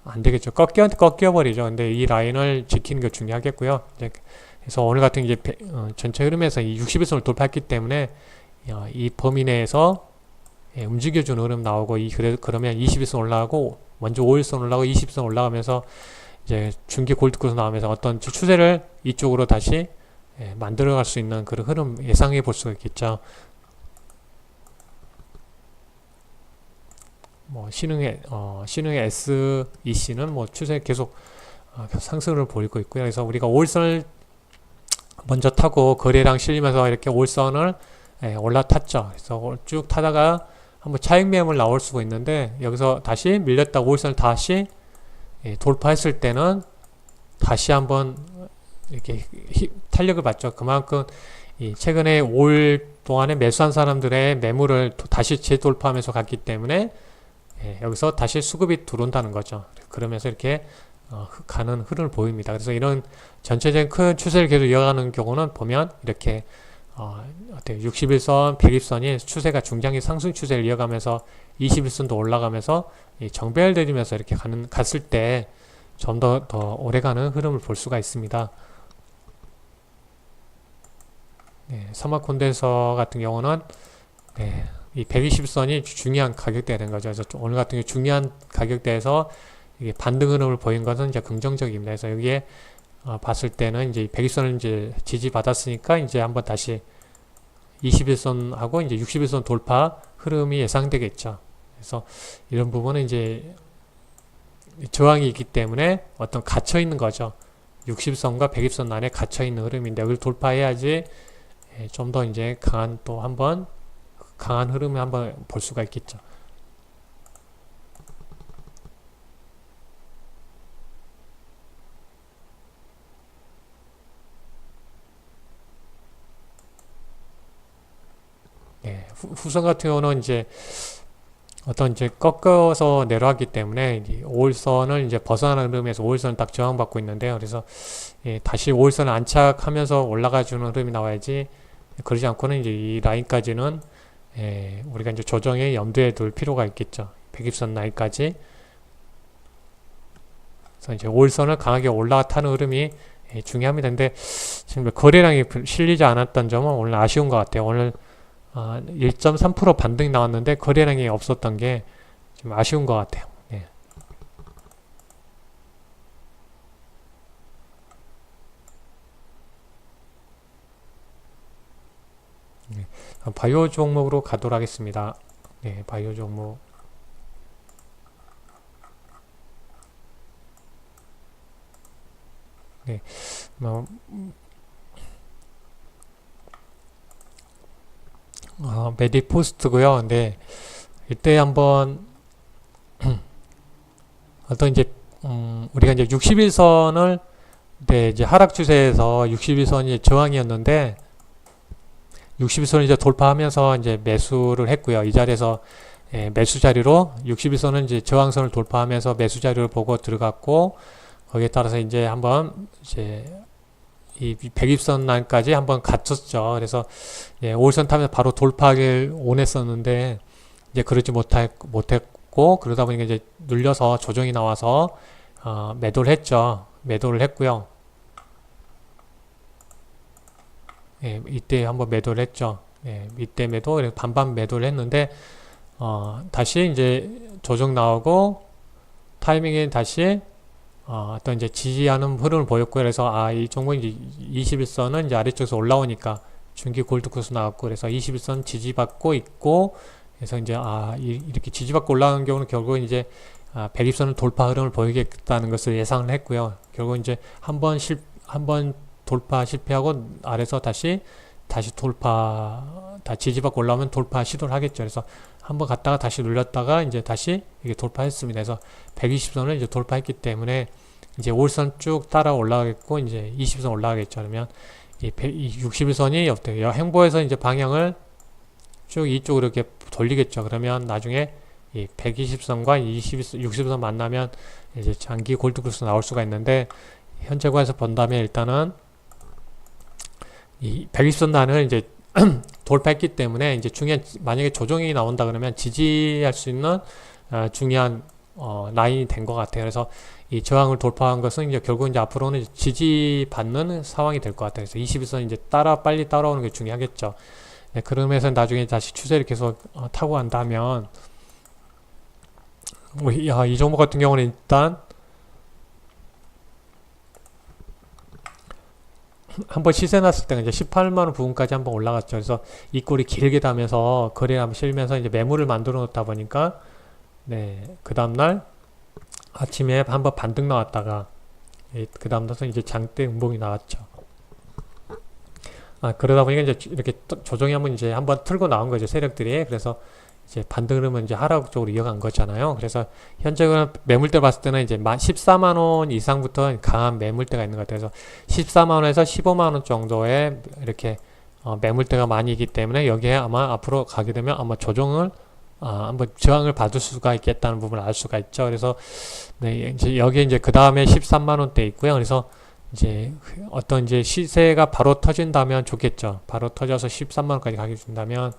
안 되겠죠. 꺾여버리죠. 근데 이 라인을 지키는 게 중요하겠고요. 그래서 오늘 같은 이제 전체 흐름에서 이 61선을 돌파했기 때문에 이 범위 내에서 움직여주는 흐름 나오고 그러면 21선 올라가고 먼저 5일선 올라가고 20선 올라가면서 이제 중기 골드코스 나오면서 어떤 추세를 이쪽으로 다시 만들어갈 수 있는 그런 흐름 예상해 볼 수가 있겠죠. 뭐 신흥의 SEC는 뭐 추세 계속 상승을 보이고 있고요. 그래서 우리가 5일선을 먼저 타고 거래량 실리면서 이렇게 5일선을 올라탔죠. 그래서 쭉 타다가 한번 차익 매물 나올 수가 있는데 여기서 다시 밀렸다 5일선을 다시 돌파했을 때는 다시 한번 이렇게 탄력을 받죠. 그만큼 최근에 5일 동안에 매수한 사람들의 매물을 다시 재돌파하면서 갔기 때문에 여기서 다시 수급이 들어온다는 거죠. 그러면서 이렇게 가는 흐름을 보입니다. 그래서 이런 전체적인 큰 추세를 계속 이어가는 경우는 보면 이렇게 61선, 120선이 추세가 중장기 상승 추세를 이어가면서 21선도 올라가면서 정배열되면서 이렇게 갔을 때 좀 더 오래가는 흐름을 볼 수가 있습니다. 사막 콘덴서 같은 경우는 이 120선이 중요한 가격대가 된 거죠. 그래서 오늘 같은 경우 중요한 가격대에서 이게 반등 흐름을 보인 것은 이제 긍정적입니다. 그래서 여기에 봤을 때는 이제 120선을 이제 지지받았으니까 이제 한번 다시 21선하고 이제 61선 돌파 흐름이 예상되겠죠. 그래서 이런 부분은 이제 저항이 있기 때문에 어떤 갇혀 있는 거죠. 60선과 120선 안에 갇혀 있는 흐름인데 여기를 돌파해야지 좀 더 이제 강한 흐름을 한번 볼 수가 있겠죠. 후선 같은 경우는 이제 어떤 이제 꺾어서 내려왔기 때문에 5일선을 이제 벗어나는 흐름에서 5일선을 딱 저항받고 있는데요. 그래서 다시 5일선을 안착하면서 올라가주는 흐름이 나와야지 그러지 않고는 이제 이 라인까지는 우리가 이제 조정에 염두에 둘 필요가 있겠죠. 120선 라인까지. 그래서 이제 5일선을 강하게 올라타는 흐름이 중요합니다. 근데 지금 거래량이 실리지 않았던 점은 오늘 아쉬운 것 같아요. 오늘 1.3% 반등이 나왔는데 거래량이 없었던 게 좀 아쉬운 것 같아요. 네. 네. 바이오 종목으로 가도록 하겠습니다. 네, 바이오 종목. 네, 뭐, 메디포스트고요. 네, 이때 한번 어떤 이제 우리가 이제 61선을 네, 이제 하락 추세에서 61선이 저항이었는데 61선을 이제 돌파하면서 이제 매수를 했고요. 이 자리에서 매수 자리로 61선은 이제 저항선을 돌파하면서 매수 자리를 보고 들어갔고 거기에 따라서 이제 한번 이제 이 120선 라인까지 한번 갇혔죠. 그래서 5일선 타면서 바로 돌파하길 원했었는데 이제 그러지 못했고 그러다 보니까 이제 눌려서 조정이 나와서 매도를 했죠. 매도를 했고요. 이때 한번 매도를 했죠. 이때 매도, 그래서 반반 매도를 했는데 다시 이제 조정 나오고 타이밍에 다시 어떤 이제 지지하는 흐름을 보였고요. 그래서 이 종목 이제 21선은 이제 아래쪽에서 올라오니까 중기 골드코스 나왔고 그래서 21선 지지받고 있고 그래서 이제 이렇게 지지받고 올라오는 경우는 결국은 이제 120선을 돌파 흐름을 보이겠다는 것을 예상을 했고요. 결국 이제 한번 돌파 실패하고 아래서 다시 다 지지받고 올라오면 돌파 시도를 하겠죠. 그래서 한번 갔다가 다시 눌렸다가 이제 다시 이게 돌파했습니다. 그래서 120선을 이제 돌파했기 때문에 이제 5일선 쭉 따라 올라가겠고 이제 20선 올라가겠죠. 그러면 이 61선이 어때요? 행보에서 이제 방향을 쭉 이쪽으로 이렇게 돌리겠죠. 그러면 나중에 이 120선과 60선 만나면 이제 장기 골드크로스 나올 수가 있는데 현재 관에서 본다면 일단은 이 120선 단을 이제 돌파했기 때문에 이제 중요한 만약에 조정이 나온다 그러면 지지할 수 있는 중요한 라인이 된 것 같아요. 그래서 이 저항을 돌파한 것은 이제 결국 이제 앞으로는 지지받는 상황이 될 것 같아요. 그래서 21선 이제 빨리 따라오는 게 중요하겠죠. 네, 그러면서 나중에 다시 추세를 계속 타고 간다면 이 종목 같은 경우는 일단 한번 시세 났을 때가 이제 18만원 부분까지 한번 올라갔죠. 그래서 이 꼴이 길게 다면서 거래를 한번 실면서 이제 매물을 만들어 놓다 보니까 그 다음날 아침에 한번 반등 나왔다가 그 다음부터 이제 장대 음봉이 나왔죠. 그러다 보니까 이제 이렇게 조정이 한번 틀고 나온 거죠. 세력들이. 그래서 이제 반등 흐름은 이제 하락 쪽으로 이어간 거잖아요. 그래서 현재는 매물대 봤을 때는 이제 14만원 이상부터 강한 매물대가 있는 것 같아요. 그래서 14만원에서 15만원 정도의 이렇게 매물대가 많이 있기 때문에 여기에 아마 앞으로 가게 되면 아마 조정을 한번 저항을 받을 수가 있겠다는 부분을 알 수가 있죠. 그래서 이제 여기에 이제 그 다음에 13만원대 있고요. 그래서 이제 어떤 이제 시세가 바로 터진다면 좋겠죠. 바로 터져서 13만원까지 가게 된다면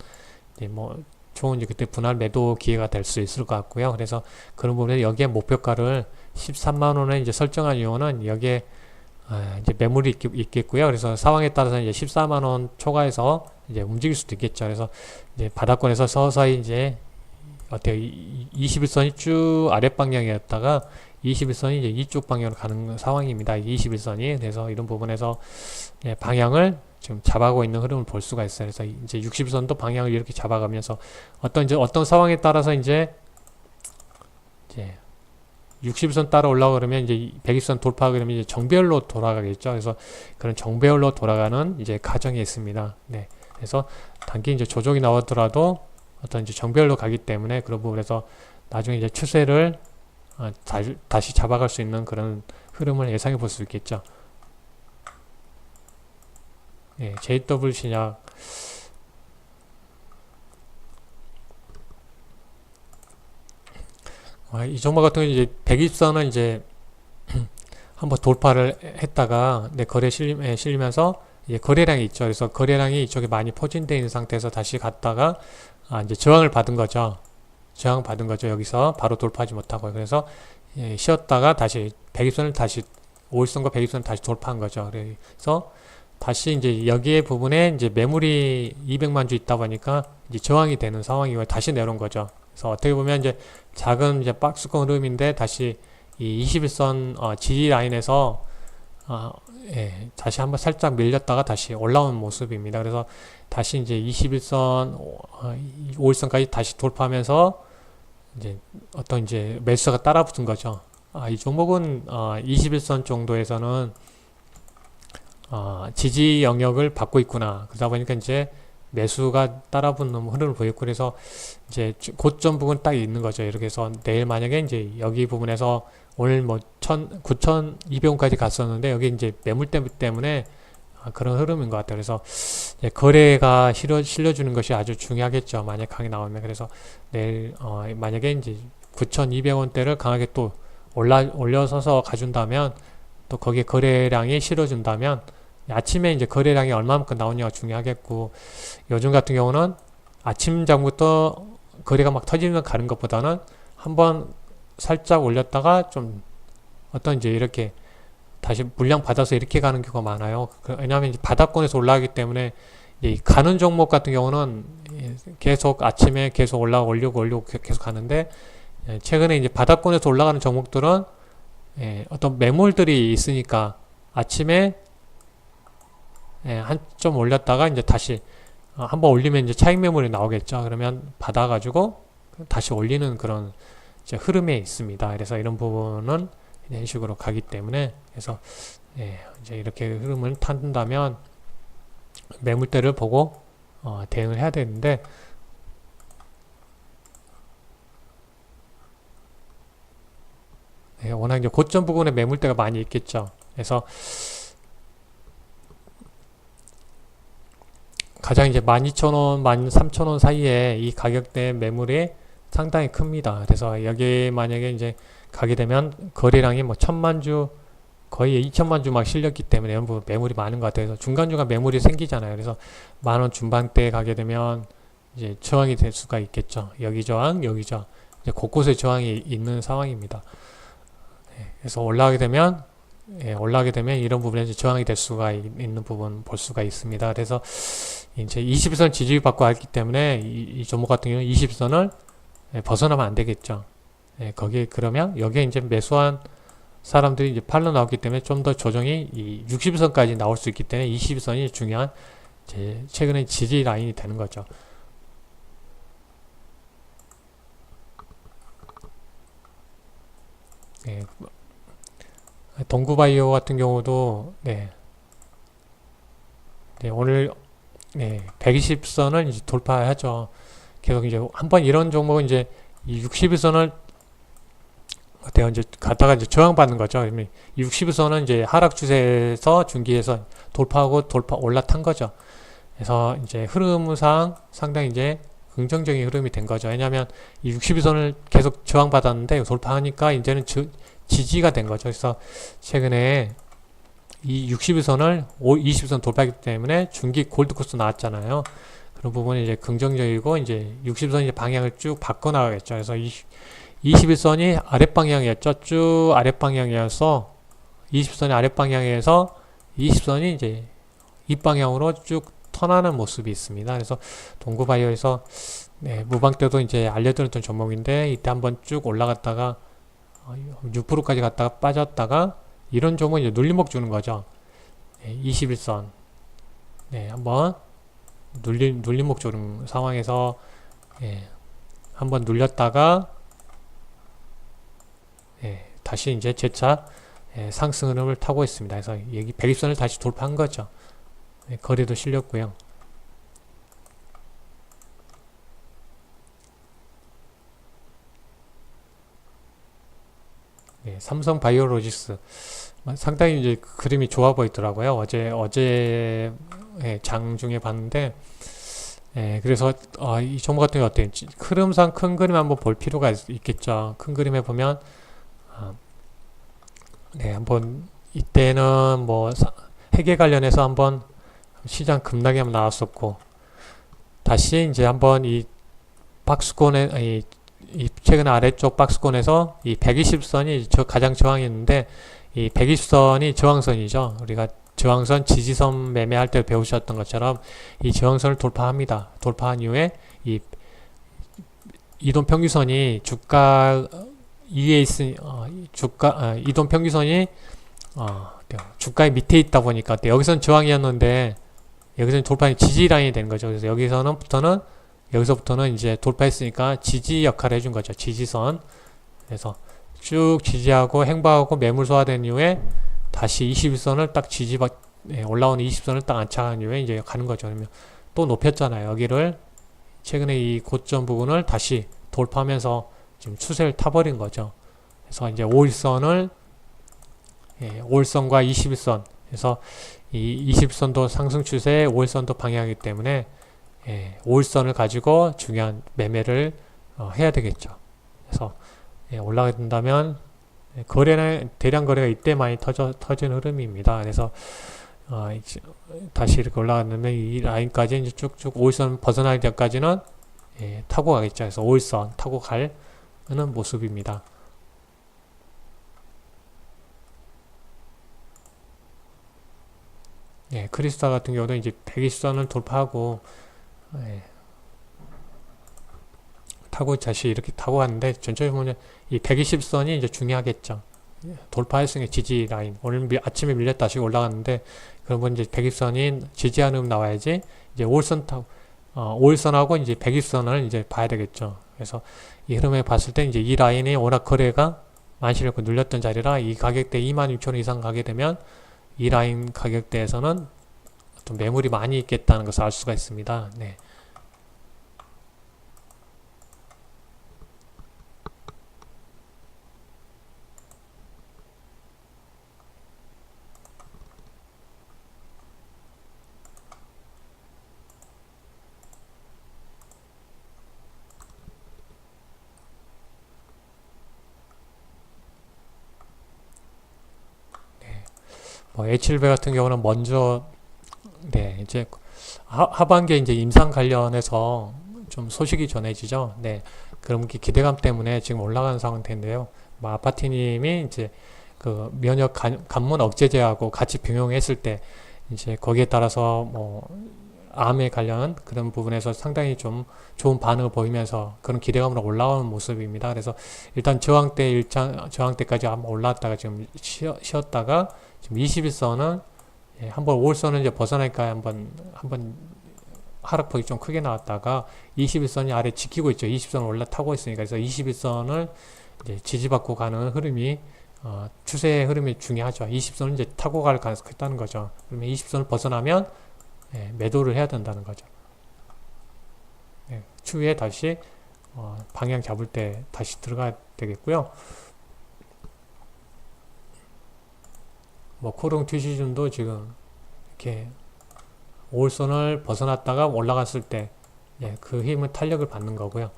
이제 뭐 좋은 이제 그때 분할 매도 기회가 될 수 있을 것 같고요. 그래서 그런 부분에 여기에 목표가를 13만원에 이제 설정한 이유는 여기에 이제 매물이 있겠고요. 그래서 상황에 따라서 이제 14만원 초과해서 이제 움직일 수도 있겠죠. 그래서 이제 바닥권에서 서서히 이제 어때요? 21선이 쭉 아랫 방향이었다가 21선이 이제 이쪽 방향으로 가는 상황입니다. 21선이. 그래서 이런 부분에서 방향을 지금 잡아가고 있는 흐름을 볼 수가 있어요. 그래서 이제 60선도 방향을 이렇게 잡아가면서 어떤 상황에 따라서 이제 60선 따라 올라가 그러면 이제 120선 돌파 그러면 이제 정배열로 돌아가겠죠. 그래서 그런 정배열로 돌아가는 이제 과정이 있습니다. 그래서 단기 이제 조정이 나오더라도 어떤 이제 정배열로 가기 때문에 그런 부분에서 나중에 이제 추세를 다시 잡아갈 수 있는 그런 흐름을 예상해 볼 수 있겠죠. JW 신약 이 종목 같은 경우 이제 120선은 이제 한번 돌파를 했다가 거래 실리면서 이제 거래량이 있죠. 그래서 거래량이 이쪽에 많이 포진되어 있는 상태에서 다시 갔다가 이제 저항을 받은 거죠. 저항 받은 거죠. 여기서 바로 돌파하지 못하고. 그래서 쉬었다가 다시 120선을 다시 5일선과 120선을 다시 돌파한 거죠. 그래서 다시 이제 여기에 부분에 이제 매물이 200만 주 있다 보니까 이제 저항이 되는 상황이고 다시 내려온 거죠. 그래서 어떻게 보면 이제 작은 이제 박스권 흐름인데 다시 이 21선 지지 라인에서 다시 한번 살짝 밀렸다가 다시 올라온 모습입니다. 그래서 다시 이제 21선, 5일선까지 다시 돌파하면서 이제 어떤 이제 매수가 따라 붙은 거죠. 이 종목은 21선 정도에서는 지지 영역을 받고 있구나. 그러다 보니까 이제 매수가 따라 붙는 흐름을 보였고, 그래서 이제 고점 부분 딱 있는 거죠. 이렇게 해서 내일 만약에 이제 여기 부분에서 오늘 뭐 9,200원까지 갔었는데 여기 이제 매물대 때문에 그런 흐름인 것 같아요. 그래서 거래가 실려주는 것이 아주 중요하겠죠. 만약 강하게 나오면. 그래서 내일 만약에 이제 9,200원대를 강하게 또 올려서서 가준다면, 또 거기에 거래량이 실어준다면 아침에 이제 거래량이 얼마만큼 나오냐가 중요하겠고, 요즘 같은 경우는 아침 장부터 거래가 막 터지면 가는 것보다는 한번 살짝 올렸다가 좀 어떤 이제 이렇게 다시 물량 받아서 이렇게 가는 경우가 많아요. 왜냐하면 이제 바닥권에서 올라가기 때문에 가는 종목 같은 경우는 계속 아침에 계속 올리고 계속 가는데, 최근에 이제 바닥권에서 올라가는 종목들은 어떤 매물들이 있으니까 아침에 한 점 올렸다가 이제 다시 한번 올리면 이제 차익 매물이 나오겠죠. 그러면 받아가지고 다시 올리는 그런 이제 흐름에 있습니다. 그래서 이런 부분은 이런 식으로 가기 때문에, 그래서 이제 이렇게 흐름을 탄다면 매물대를 보고 대응을 해야 되는데, 워낙 이제 고점 부분에 매물대가 많이 있겠죠. 그래서 가장 이제 12,000원, 13,000원 사이에 이 가격대 매물이 상당히 큽니다. 그래서 여기 만약에 이제 가게 되면 거래량이 뭐 1,000만 주, 거의 2,000만 주 막 실렸기 때문에 매물이 많은 것 같아요. 그래서 중간중간 매물이 생기잖아요. 그래서 10,000원 중반대에 가게 되면 이제 저항이 될 수가 있겠죠. 여기 저항, 여기 저항. 이제 곳곳에 저항이 있는 상황입니다. 그래서 올라가게 되면 이런 부분에서 저항이 될 수가 있는 부분 볼 수가 있습니다. 그래서 이제 20선 지지 받고 왔기 때문에 이 종목 같은 경우는 20선을 벗어나면 안 되겠죠. 거기에 그러면 여기에 이제 매수한 사람들이 이제 팔러 나왔기 때문에 좀 더 조정이 이 60선까지 나올 수 있기 때문에 20선이 중요한 최근에 지지 라인이 되는 거죠. 동구바이오 같은 경우도 오늘 120선을 이제 돌파하죠. 계속 이제 한번 이런 종목은 이제 이 61선을 이제 갔다가 이제 저항받는 거죠. 61선은 이제 하락 추세에서 중기에서 돌파하고 올라탄 거죠. 그래서 이제 흐름상 상당히 이제 긍정적인 흐름이 된 거죠. 왜냐하면 이 61선을 계속 저항받았는데 돌파하니까 이제는 지지가 된 거죠. 그래서 최근에 이 61선을 20선 돌파하기 때문에 중기 골드 코스 나왔잖아요. 그런 부분이 이제 긍정적이고, 이제 60선 이제 방향을 쭉 바꿔 나가겠죠. 그래서 21선이 아랫방향이었죠. 쭉 아랫방향이어서 20선이 아랫방향에서 20선이 이제 윗방향으로 쭉 턴하는 모습이 있습니다. 그래서 동구바이오에서 무방 때도 이제 알려드렸던 종목인데, 이때 한번 쭉 올라갔다가 6%까지 갔다가 빠졌다가 이런 종목은 이제 눌림목 주는 거죠. 21선 한번 눌림목 주는 상황에서 한번 눌렸다가 다시 이제 재차 상승 흐름을 타고 있습니다. 그래서 여기 120선을 다시 돌파한 거죠. 거래도 실렸고요. 삼성 바이오로직스 상당히 이제 그림이 좋아 보이더라고요. 어제 장중에 봤는데, 그래서 이 종목 같은 경우 어때요? 흐름상 큰 그림 한번 볼 필요가 있겠죠. 큰 그림에 보면 한번 이때는 뭐 핵에 관련해서 한번 시장 급락이 한번 나왔었고, 다시 이제 한번 이 박스권에, 이 최근 아래쪽 박스권에서 이 120선이 가장 저항이었는데, 이 120선이 저항선이죠. 우리가 저항선, 지지선 매매할 때 배우셨던 것처럼 이 저항선을 돌파합니다. 돌파한 이후에 이 이동평균선이 주가 위에 있으니, 이동평균선이, 주가의 밑에 있다 보니까, 여기서는 저항이었는데, 여기서는 돌파의 지지 라인이 되는 거죠. 그래서 여기서부터는 이제 돌파했으니까 지지 역할을 해준 거죠. 지지선. 그래서 쭉 지지하고 행보하고 매물 소화된 이후에 다시 21선을 딱 올라오는 20선을 딱 안착한 이후에 이제 가는 거죠. 그러면 또 높였잖아요. 여기를 최근에 이 고점 부분을 다시 돌파하면서 지금 추세를 타버린 거죠. 그래서 이제 5일선과 21선, 그래서 이 21선도 상승 추세, 5일선도 방향이기 때문에 5일선을 가지고 중요한 매매를 해야 되겠죠. 그래서 올라가게 된다면 대량 거래가 이때 많이 터진 흐름입니다. 그래서 다시 이렇게 올라가면 이 라인까지 이제 쭉쭉 5일선 벗어나기 전까지는 타고 가겠죠. 그래서 5일선 타고 가는 모습입니다. 크리스타 같은 경우도 이제 120선을 돌파하고 타고 다시 이렇게 타고 갔는데, 전체적으로 보면 이 120선이 이제 중요하겠죠. 돌파했으니까 지지 라인. 오늘 아침에 밀렸다 다시 올라갔는데, 그러면 이제 120선이 지지하는 나와야지, 이제 5일선하고 이제 120선을 이제 봐야 되겠죠. 그래서 이 흐름에 봤을 때 이제 이 라인이 워낙 거래가 많이 실렸고 눌렸던 자리라, 이 가격대 26,000원 이상 가게 되면 이 라인 가격대에서는 좀 매물이 많이 있겠다는 것을 알 수가 있습니다. 네. H700 같은 경우는 먼저, 이제 하반기에 이제 임상 관련해서 좀 소식이 전해지죠. 그럼 기대감 때문에 지금 올라가는 상태인데요. 아파트님이 이제 그 면역 관문 억제제하고 같이 병용했을 때 이제 거기에 따라서 암에 관련 그런 부분에서 상당히 좀 좋은 반응을 보이면서 그런 기대감으로 올라오는 모습입니다. 그래서 일단 저항대까지 한번 올라왔다가 지금 쉬었다가 지금 21선은 한번 5일선을 이제 벗어나니까 한번 하락폭이 좀 크게 나왔다가 21선이 아래 지키고 있죠. 20선을 올라타고 있으니까. 그래서 21선을 이제 지지받고 가는 흐름이 추세의 흐름이 중요하죠. 20선을 이제 타고 갈 가능성이 있다는 거죠. 그러면 20선을 벗어나면 매도를 해야 된다는 거죠. 추후에 다시 방향 잡을 때 다시 들어가야 되겠고요. 코롱 튀시즌도 지금 이렇게 5일선을 벗어났다가 올라갔을 때 그 힘은 탄력을 받는 거고요.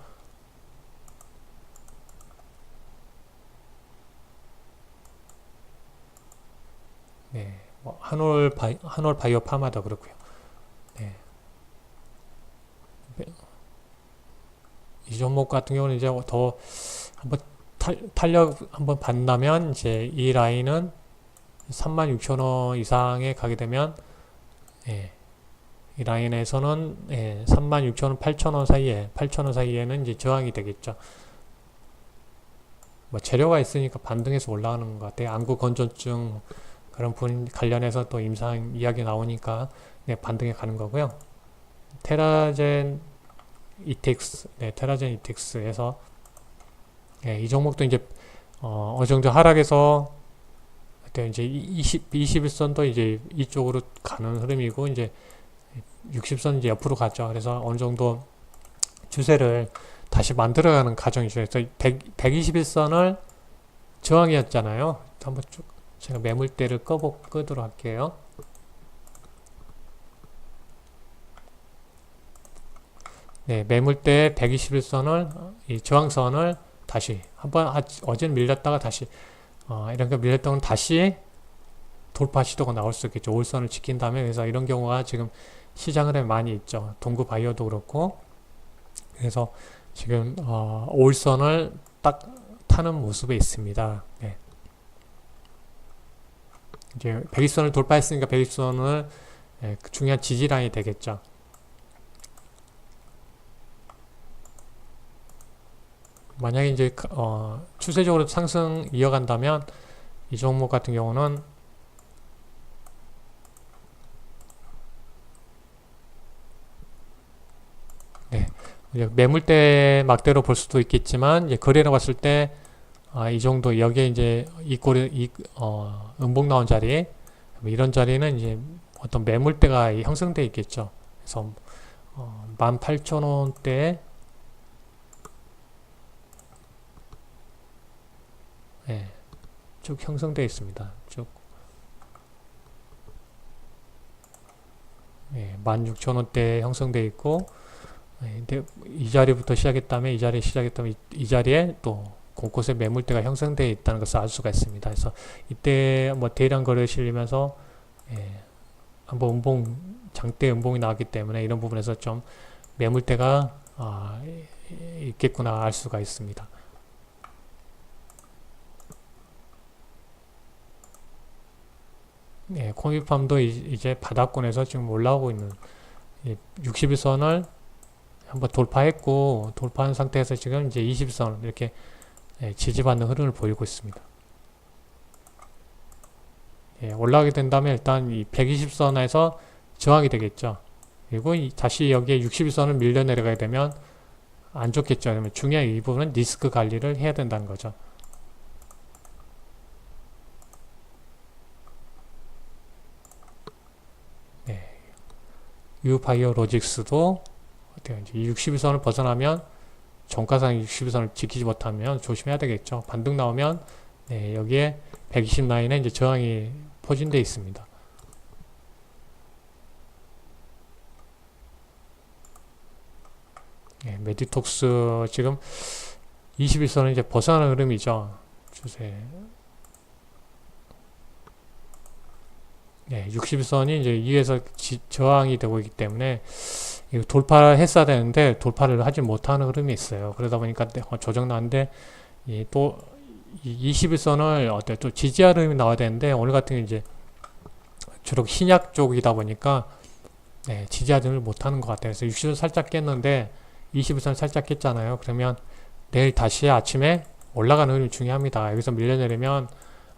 한올 바이오 파마도 그렇고요. 이 종목 같은 경우는 이제 더 한번 탄력 한번 받는다면 이제 이 라인은 36,000원 이상에 가게 되면 이 라인에서는 36,000원, 8,000원 사이에는 이제 저항이 되겠죠. 재료가 있으니까 반등해서 올라가는 것 같아요. 안구 건조증 그런 부분 관련해서 또 임상 이야기 나오니까 반등해 가는 거고요. 테라젠 이텍스에서 이 종목도 이제 어느 정도 하락해서 이제 21선도 이제 이쪽으로 가는 흐름이고 이제 60선 이제 옆으로 갔죠. 그래서 어느 정도 추세를 다시 만들어가는 과정이죠. 그래서 121선을 저항이었잖아요. 한번 쭉 제가 매물대를 끄도록 할게요. 매물대 121선을 이 저항선을 다시 한번 어제는 밀렸다가 다시 이렇게 밀렸던 건 다시 돌파 시도가 나올 수 있겠죠. 5일선을 지킨 다음에. 그래서 이런 경우가 지금 시장 흐름에 많이 있죠. 동구 바이오도 그렇고. 그래서 지금 5일선을 딱 타는 모습에 있습니다. 네. 이제 120선을 돌파했으니까 120선을 중요한 지지라인이 되겠죠. 만약에 이제 추세적으로 상승 이어간다면 이 종목 같은 경우는 네, 매물대 막대로 볼 수도 있겠지만 이제 거래를 봤을 때 이 정도 여기에 이제 음봉 나온 자리 이런 자리는 이제 어떤 매물대가 형성되어 있겠죠. 그래서 18,000원대 네, 쭉 형성되어 있습니다. 쭉 16,000원대 형성되어 있고 이 자리부터 시작했다면 이 자리에 또 곳곳에 매물대가 형성되어 있다는 것을 알 수가 있습니다. 그래서 이때 뭐 대량 거래를 실리면서 한번 장대 음봉이 나왔기 때문에 이런 부분에서 좀 매물대가 있겠구나 알 수가 있습니다. 코미팜도 이제 바닥권에서 지금 올라오고 있는 60일선을 한번 돌파했고 돌파한 상태에서 지금 이제 20선 이렇게 지지받는 흐름을 보이고 있습니다. 올라가게 된다면 일단 이 120선에서 저항이 되겠죠. 그리고 다시 여기에 60선을 밀려 내려가게 되면 안 좋겠죠. 그러면 중요한 이 부분은 리스크 관리를 해야 된다는 거죠. 유바이오로직스도 이제 60선을 벗어나면 종가상 60선을 지키지 못하면 조심해야 되겠죠. 반등 나오면 여기에 120 라인에 이제 저항이 포진되어 있습니다. 메디톡스 지금 21선은 이제 벗어나는 흐름이죠. 추세. 60선이 이제 위에서 저항이 되고 있기 때문에 돌파를 했어야 되는데 돌파를 하지 못하는 흐름이 있어요. 그러다 보니까 조정 나는데 또 21선을 또 지지할 흐름이 나와야 되는데 오늘 같은 경우 이제 주로 신약 쪽이다 보니까 지지하지를 못하는 것 같아요. 그래서 60선 살짝 깼는데 21선 살짝 깼잖아요. 그러면 내일 다시 아침에 올라가는 흐름이 중요합니다. 여기서 밀려내려면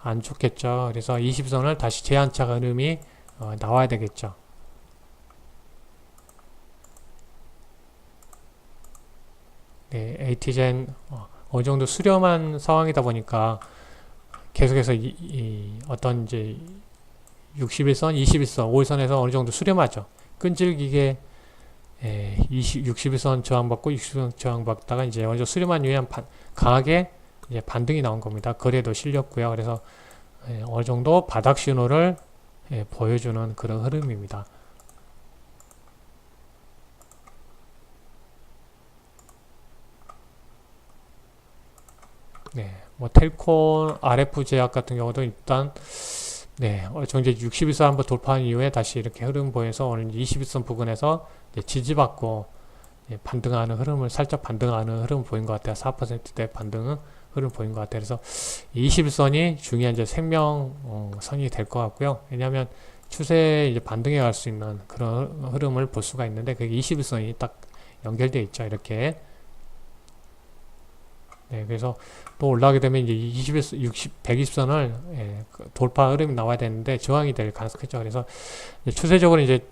안 좋겠죠. 그래서 20선을 다시 재안착 흐름이 나와야 되겠죠. AT젠 어느 정도 수렴한 상황이다 보니까 계속해서 어떤 이제 61선, 21선, 5일선에서 어느 정도 수렴하죠. 끈질기게 61선 저항받고 60선 저항받다가 이제 어느 정도 수렴한 이후에 강하게 이제 반등이 나온 겁니다. 거래도 실렸고요. 그래서 어느 정도 바닥 신호를 보여주는 그런 흐름입니다. 뭐 텔콘, RF 제약 같은 경우도 일단 이제 61선 한번 돌파한 이후에 다시 이렇게 흐름 보여서 오늘 21선 부근에서 지지받고 반등하는 흐름을 살짝 반등하는 흐름 보인 것 같아요. 4%대 반등 흐름 보인 것 같아요. 그래서 21선이 중요한 이제 생명선이 될 것 같고요. 왜냐하면 추세에 이제 반등해 갈 수 있는 그런 흐름을 볼 수가 있는데 그게 21선이 딱 연결되어 있죠. 이렇게. 그래서 또 올라가게 되면 이제 120선을 돌파 흐름이 나와야 되는데 저항이 될 가능성이 크죠. 그래서 추세적으로 이제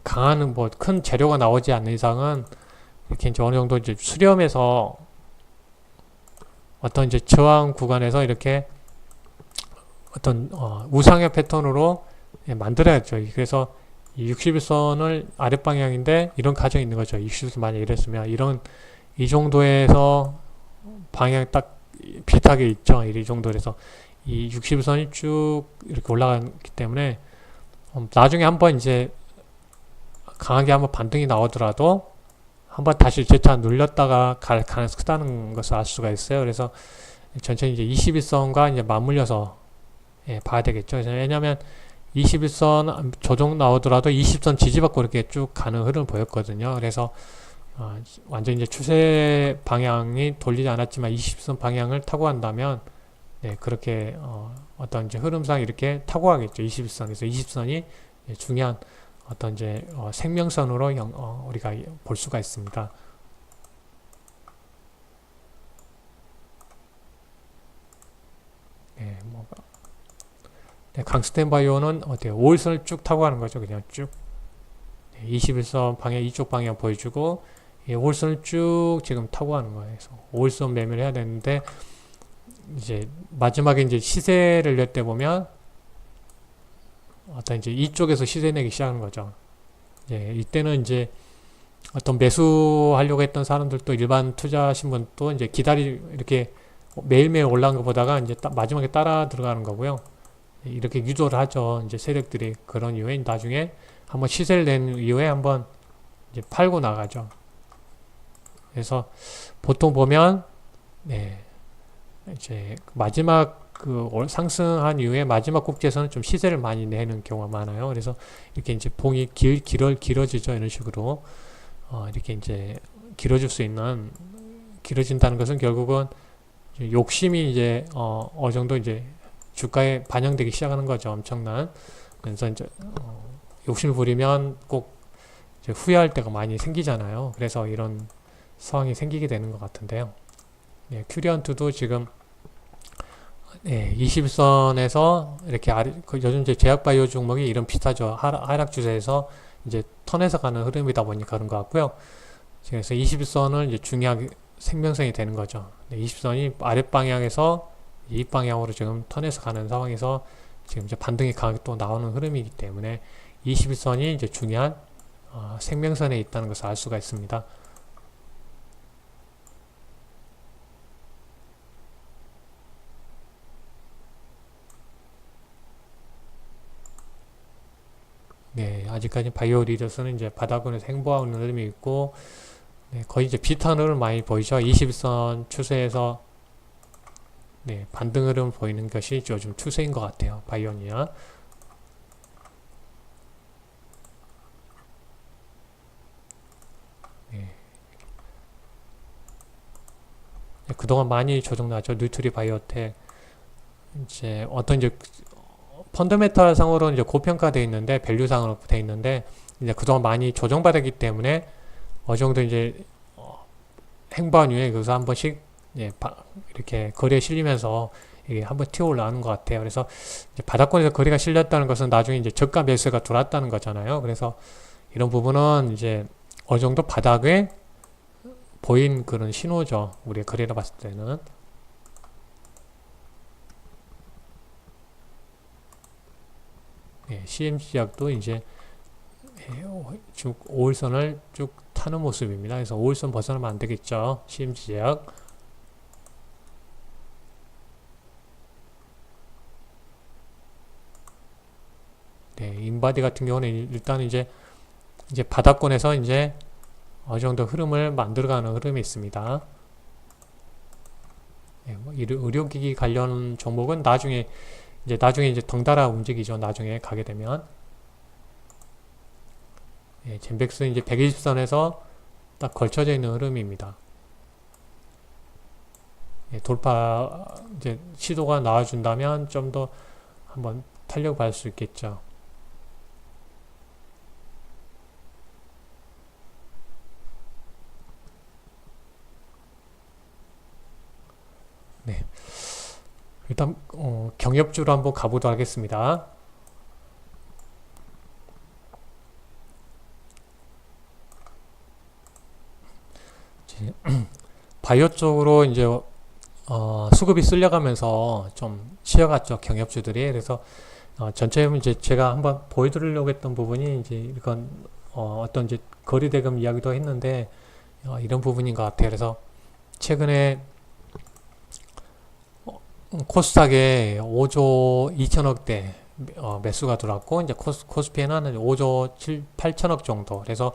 강한 뭐 큰 재료가 나오지 않는 이상은 이렇게 이제 어느 정도 이제 수렴해서 어떤 이제 저항 구간에서 이렇게 어떤 우상향 패턴으로 만들어야죠. 그래서 이 61선을 아랫방향인데 이런 가정이 있는 거죠. 60선 만약 이랬으면 이 정도에서 방향이 딱 비슷하게 있죠. 이 정도에서 이 60선이 쭉 이렇게 올라가기 때문에 나중에 한번 이제 강하게 한번 반등이 나오더라도 한번 다시 재차 눌렸다가 갈 가능성이 크다는 것을 알 수가 있어요. 그래서 천천히 이제 21선과 이제 맞물려서 예, 봐야 되겠죠. 왜냐하면 21선 조정 나오더라도 20선 지지받고 이렇게 쭉 가는 흐름을 보였거든요. 그래서 완전 이제 추세 방향이 돌리지 않았지만 20선 방향을 타고 간다면 네, 그렇게 어떤 이제 흐름상 이렇게 타고 가겠죠. 21선에서 20선이 중요한 어떤 이제 생명선으로 우리가 볼 수가 있습니다. 네, 네, 강스텐 바이오는 어때요? 5일선을 쭉 타고 가는 거죠. 그냥 쭉. 네, 21선 방향, 이쪽 방향 보여주고, 5일선을 쭉 지금 타고 가는 거예요. 그래서 5일선 매매를 해야 되는데, 이제 마지막에 이제 시세를 낼 때 보면, 어떤 이제 이쪽에서 시세 내기 시작하는 거죠. 예, 이때는 이제 어떤 매수하려고 했던 사람들도 일반 투자하신 분도 이제 이렇게 매일매일 올라간 거 보다가 이제 마지막에 따라 들어가는 거고요. 이렇게 유도를 하죠. 이제 세력들이 그런 이후에 나중에 한번 시세를 낸 이후에 한번 이제 팔고 나가죠. 그래서 보통 보면 네, 이제 마지막 상승한 이후에 마지막 꼭지에서는 좀 시세를 많이 내는 경우가 많아요. 그래서 이렇게 이제 봉이 길어지죠. 이런 식으로 이렇게 이제 길어진다는 것은 결국은 욕심이 이제 어느 정도 이제 주가에 반영되기 시작하는 거죠. 엄청난. 그래서 이제 욕심을 부리면 꼭 이제 후회할 때가 많이 생기잖아요. 그래서 이런 상황이 생기게 되는 것 같은데요. 예, 큐리언트도 지금 21선에서 이렇게 요즘 이제 제약바이오 종목이 이런 비슷하죠. 하락 추세에서 이제 턴에서 가는 흐름이다 보니까 그런 것 같고요. 그래서 21선은 이제 중요하게 생명성이 되는 거죠. 20선이 아랫방향에서 이 방향으로 지금 턴에서 가는 상황에서 지금 이제 반등이 강하게 또 나오는 흐름이기 때문에 21선이 이제 중요한 생명선에 있다는 것을 알 수가 있습니다. 네, 아직까지 바이오 리더스는 이제 바닥권에서 행보하고 있는 흐름이 있고, 네, 거의 이제 비슷한 흐름을 많이 보이죠. 21선 추세에서 네, 반등 흐름을 보이는 것이 요즘 추세인 것 같아요. 바이오니아. 네. 네, 그동안 많이 조정나죠. 뉴트리 바이오텍. 이제 어떤 이제 펀더메탈 상으로는 이제 고평가되어 있는데, 밸류상으로 되어 있는데, 이제 그동안 많이 조정받았기 때문에 어느 정도 이제 행보한 이후에 그래서 한 번씩 예, 이렇게 거래에 실리면서 이게 한번 튀어 올라오는 것 같아요. 그래서 이제 바닥권에서 거래가 실렸다는 것은 나중에 이제 저가 매수가 들어왔다는 거잖아요. 그래서 이런 부분은 이제 어느 정도 바닥에 보인 그런 신호죠. 우리가 거래를 봤을 때는. 예, CMC약도 이제 쭉 5일선을 쭉 타는 모습입니다. 그래서 5일선 벗어나면 안 되겠죠. CMC약. 네, 인바디 같은 경우는 일단 이제 바닥권에서 이제 어느 정도 흐름을 만들어가는 흐름이 있습니다. 네, 뭐 의료기기 관련 종목은 나중에 이제 덩달아 움직이죠. 나중에 가게 되면. 예, 젠백스 이제 120선에서 딱 걸쳐져 있는 흐름입니다. 예, 돌파 이제 시도가 나와준다면 좀 더 한번 탄력 받을 수 있겠죠. 네, 일단 경협주로 한번 가보도록 하겠습니다. 바이오 쪽으로 이제 수급이 쓸려가면서 좀 치여갔죠. 경협주들이. 그래서 전체 이제 제가 한번 보여드리려고 했던 부분이 이제 이건 어떤 이제 거래대금 이야기도 했는데 이런 부분인 것 같아요. 그래서 최근에 코스닥에 5조 2천억대 매수가 들어왔고 이제 코스피에는 5조 8천억 정도. 그래서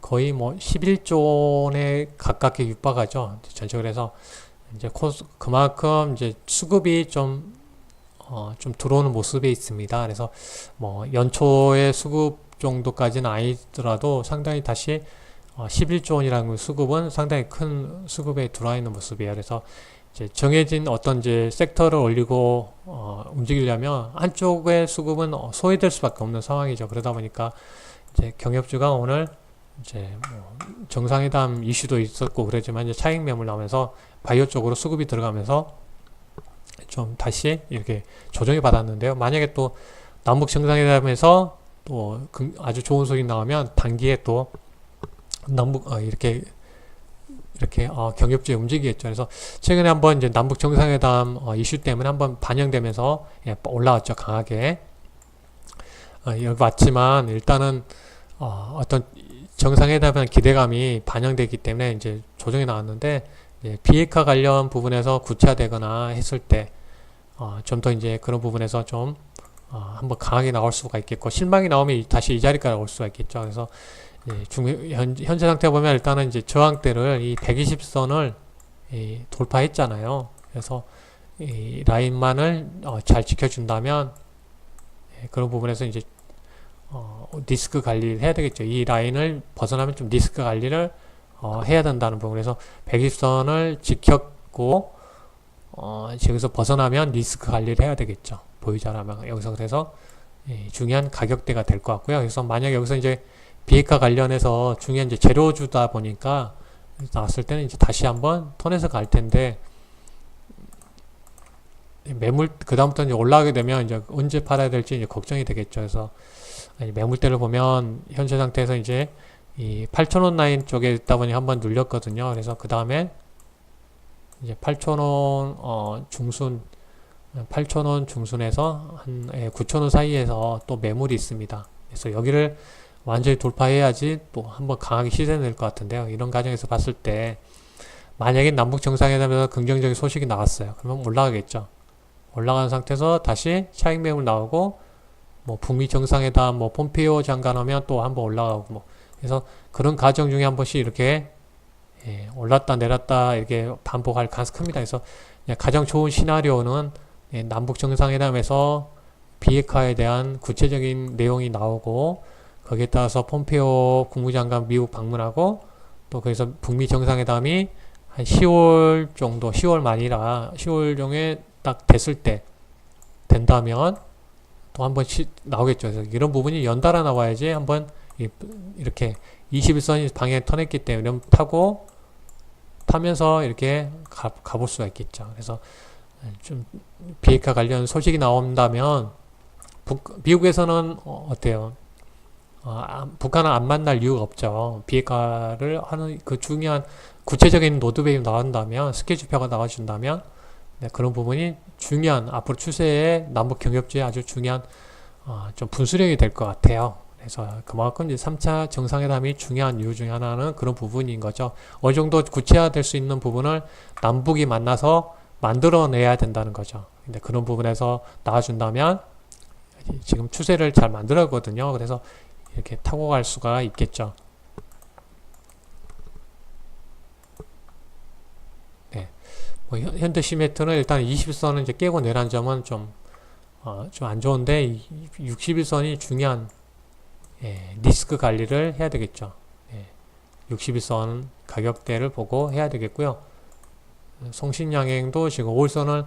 거의 뭐 11조 원에 가깝게 육박하죠. 전체. 그래서 이제 그만큼 이제 수급이 좀 좀 들어오는 모습에 있습니다. 그래서 뭐 연초의 수급 정도까지는 아니더라도 상당히 다시 11조 원이라는 수급은 상당히 큰 수급에 들어와 있는 모습이에요. 그래서 이제 정해진 어떤 이제 섹터를 올리고 움직이려면 한쪽의 수급은 소외될 수밖에 없는 상황이죠. 그러다 보니까 이제 경협주가 오늘 이제 뭐 정상회담 이슈도 있었고 그러지만 이제 차익 매물 나오면서 바이오 쪽으로 수급이 들어가면서 좀 다시 이렇게 조정이 받았는데요. 만약에 또 남북 정상회담에서 또 아주 좋은 소식 나오면 단기에 또 남북 이렇게 경협주에 움직이겠죠. 그래서 최근에 한번 이제 남북 정상회담 이슈 때문에 한번 반영되면서 올라왔죠. 강하게 왔지만 일단은 어떤 정상회담에 대한 기대감이 반영되기 때문에 이제 조정이 나왔는데 비핵화 관련 부분에서 구체화되거나 했을 때 좀 더 이제 그런 부분에서 좀 한번 강하게 나올 수가 있겠고 실망이 나오면 다시 이 자리까지 올 수가 있겠죠. 그래서 현재 상태 보면 일단은 이제 저항대를 이 120선을 돌파했잖아요. 그래서 이 라인만을 잘 지켜준다면 그런 부분에서 이제 리스크 관리를 해야 되겠죠. 이 라인을 벗어나면 좀 리스크 관리를 해야 된다는 부분에서 120선을 지켰고 여기서 벗어나면 리스크 관리를 해야 되겠죠. 보유자라면 여기서 그래서 중요한 가격대가 될 것 같고요. 그래서 만약 여기서 이제 비핵화 관련해서 중요한 이제 재료주다 보니까 나왔을 때는 이제 다시 한번 턴에서 갈 텐데 매물 그다음부터 이제 올라가게 되면 이제 언제 팔아야 될지 이제 걱정이 되겠죠. 그래서 매물대를 보면 현재 상태에서 이제 이 8,000원 라인 쪽에 있다 보니 한번 눌렸거든요. 그래서 그 다음에 이제 8,000원 중순 8,000원 중순에서 한 9,000원 사이에서 또 매물이 있습니다. 그래서 여기를 완전히 돌파해야지 또 한번 강하게 시세낼 것 같은데요. 이런 과정에서 봤을 때 만약에 남북 정상회담에서 긍정적인 소식이 나왔어요. 그러면 올라가겠죠. 올라가는 상태에서 다시 차익 매물 나오고 뭐 북미 정상회담 뭐 폼페이오 장관 오면 또 한번 올라가고 뭐 그래서 그런 과정 중에 한 번씩 이렇게 올랐다 내렸다 이렇게 반복할 가능성이 큽니다. 그래서 가장 좋은 시나리오는 남북 정상회담에서 비핵화에 대한 구체적인 내용이 나오고 거기에 따라서 폼페이오 국무장관 미국 방문하고 또 거기서 북미 정상회담이 한 10월 정도 10월 말이라 10월 중에 딱 됐을 때 된다면 또 한 번씩 나오겠죠. 그래서 이런 부분이 연달아 나와야지 한번 이렇게 21선이 방향 터냈기 때문에 타고 타면서 이렇게 가볼 수가 있겠죠. 그래서 좀 비핵화 관련 소식이 나온다면 미국에서는 어때요? 북한은 안 만날 이유가 없죠. 비핵화를 하는 그 중요한 구체적인 로드맵이 나온다면 스케줄표가 나와준다면 그런 부분이 중요한 앞으로 추세의 남북 경협주의 아주 중요한 좀 분수령이 될 것 같아요. 그래서 그만큼 이제 3차 정상회담이 중요한 이유 중에 하나는 그런 부분인 거죠. 어느 정도 구체화될 수 있는 부분을 남북이 만나서 만들어내야 된다는 거죠. 근데 그런 부분에서 나와준다면 지금 추세를 잘 만들었거든요. 그래서 이렇게 타고 갈 수가 있겠죠. 네. 뭐 현대 시메트는 일단 20선을 이제 깨고 내란 점은 좀 안 좋은데 61선이 중요한 리스크 관리를 해야 되겠죠. 61선 가격대를 보고 해야 되겠고요. 송신양행도 지금 5일선을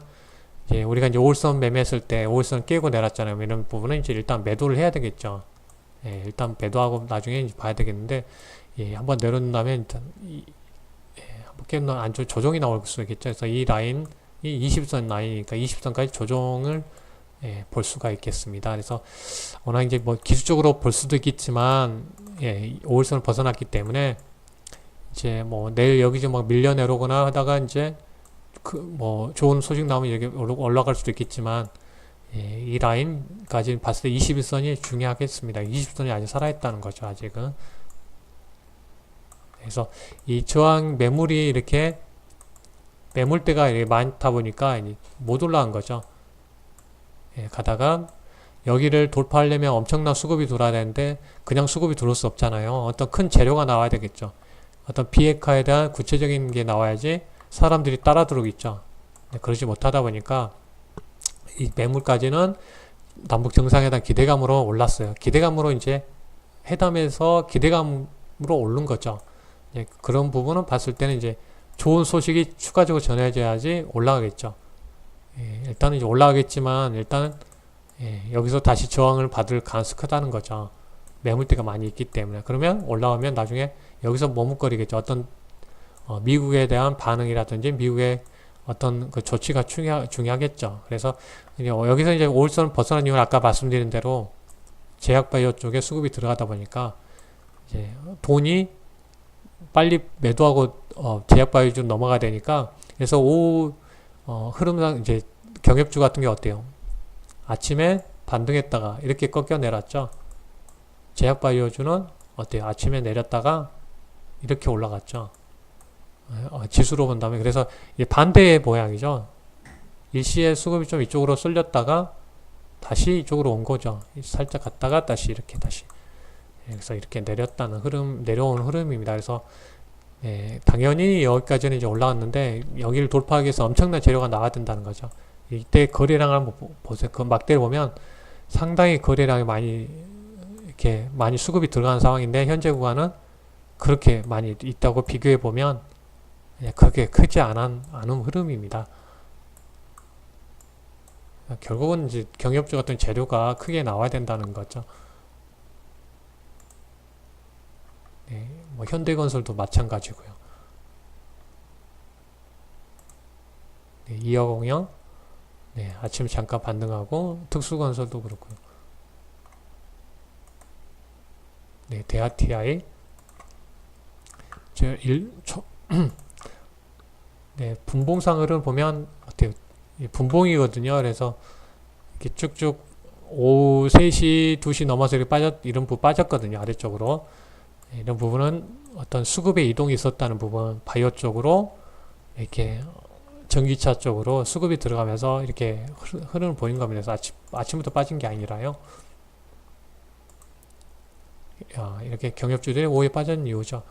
우리가 이제 5일선 매매했을 때 5일선 깨고 내렸잖아요. 이런 부분은 이제 일단 매도를 해야 되겠죠. 일단 매도하고 나중에 이제 봐야 되겠는데 한번 내려놓는다면 일단 한번 깨면 안 조정이 나올 수 있겠죠. 그래서 이 라인이 20선 라인이니까 20선까지 조정을 볼 수가 있겠습니다. 그래서 워낙 이제 뭐 기술적으로 볼 수도 있겠지만 5일선을 벗어났기 때문에 이제 뭐 내일 여기 좀 막 밀려 내려오거나 하다가 이제 그 뭐 좋은 소식 나오면 이렇게 올라갈 수도 있겠지만 이 라인까지 봤을 때 21선이 중요하겠습니다. 20선이 아직 살아있다는 거죠. 아직은. 그래서 이 저항 매물이 이렇게 매물대가 이렇게 많다 보니까 이제 못 올라간 거죠. 가다가 여기를 돌파하려면 엄청난 수급이 들어야 되는데 그냥 수급이 들어올 수 없잖아요. 어떤 큰 재료가 나와야 되겠죠. 어떤 비핵화에 대한 구체적인 게 나와야지 사람들이 따라 들어오겠죠. 그러지 못하다 보니까 이 매물까지는 남북 정상회담 기대감으로 올랐어요. 기대감으로 이제 회담에서 기대감으로 오른 거죠. 그런 부분은 봤을 때는 이제 좋은 소식이 추가적으로 전해져야지 올라가겠죠. 일단은 이제 올라가겠지만 일단은 여기서 다시 저항을 받을 가능성이 크다는 거죠. 매물대가 많이 있기 때문에. 그러면 올라오면 나중에 여기서 머뭇거리겠죠. 어떤 미국에 대한 반응이라든지 미국의 어떤 그 조치가 중요하겠죠. 그래서 여기서 이제 5일선을 벗어난 이유는 아까 말씀드린 대로 제약바이오 쪽에 수급이 들어가다 보니까 이제 돈이 빨리 매도하고 제약바이오 쪽 넘어가야 되니까. 그래서 오후 흐름상 이제 경협주 같은 게 어때요? 아침에 반등했다가 이렇게 꺾여 내렸죠. 제약바이오주는 어때요? 아침에 내렸다가 이렇게 올라갔죠. 지수로 본다면. 그래서 반대의 모양이죠. 일시에 수급이 좀 이쪽으로 쏠렸다가 다시 이쪽으로 온 거죠. 살짝 갔다가 다시 이렇게 다시. 그래서 이렇게 내렸다는 흐름, 내려오는 흐름입니다. 그래서 당연히 여기까지는 이제 올라왔는데 여기를 돌파하기 위해서 엄청난 재료가 나와야 된다는 거죠. 이때 거래량을 한번 보세요. 그 막대를 보면 상당히 거래량이 많이 수급이 들어가는 상황인데 현재 구간은 그렇게 많이 있다고 비교해 보면 그렇게 크지 않은 흐름입니다. 결국은 이제 경협주 같은 재료가 크게 나와야 된다는 거죠. 뭐 현대건설도 마찬가지고요. 220형 아침에 잠깐 반등하고 특수건설도 그렇고요. 대하TI 분봉상으로 보면 어때요? 분봉이거든요. 그래서 이렇게 쭉쭉 오후 3시, 2시 넘어서 이렇게 이런 부분 빠졌거든요. 아래쪽으로. 이런 부분은 어떤 수급의 이동이 있었다는 부분, 바이오 쪽으로 이렇게 전기차 쪽으로 수급이 들어가면서 이렇게 흐름을 보인 겁니다. 그래서 아침부터 빠진 게 아니라요. 이렇게 경협주들이 오후에 빠진 이유죠.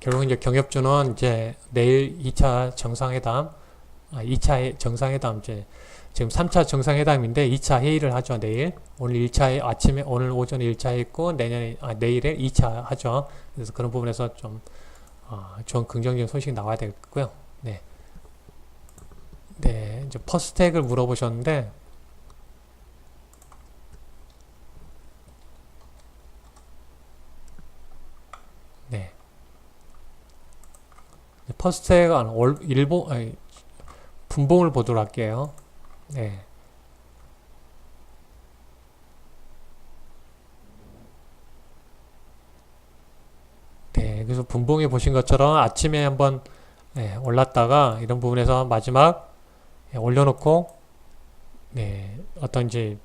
결국 이제 경협주는 이제 내일 2차 정상회담, 2차 정상회담 이제 지금 3차 정상회담인데 2차 회의를 하죠. 내일. 오늘 1차 아침에 오늘 오전에 1차 했고 내일에 2차 하죠. 그래서 그런 부분에서 좀 좋은 긍정적인 소식이 나와야 되겠고요. 이제 퍼스텍을 물어보셨는데 퍼스텍은 분봉을 보도록 할게요. 그래서 분봉에 보신 것처럼 아침에 한번 올랐다가 이런 부분에서 마지막 올려놓고 어떤지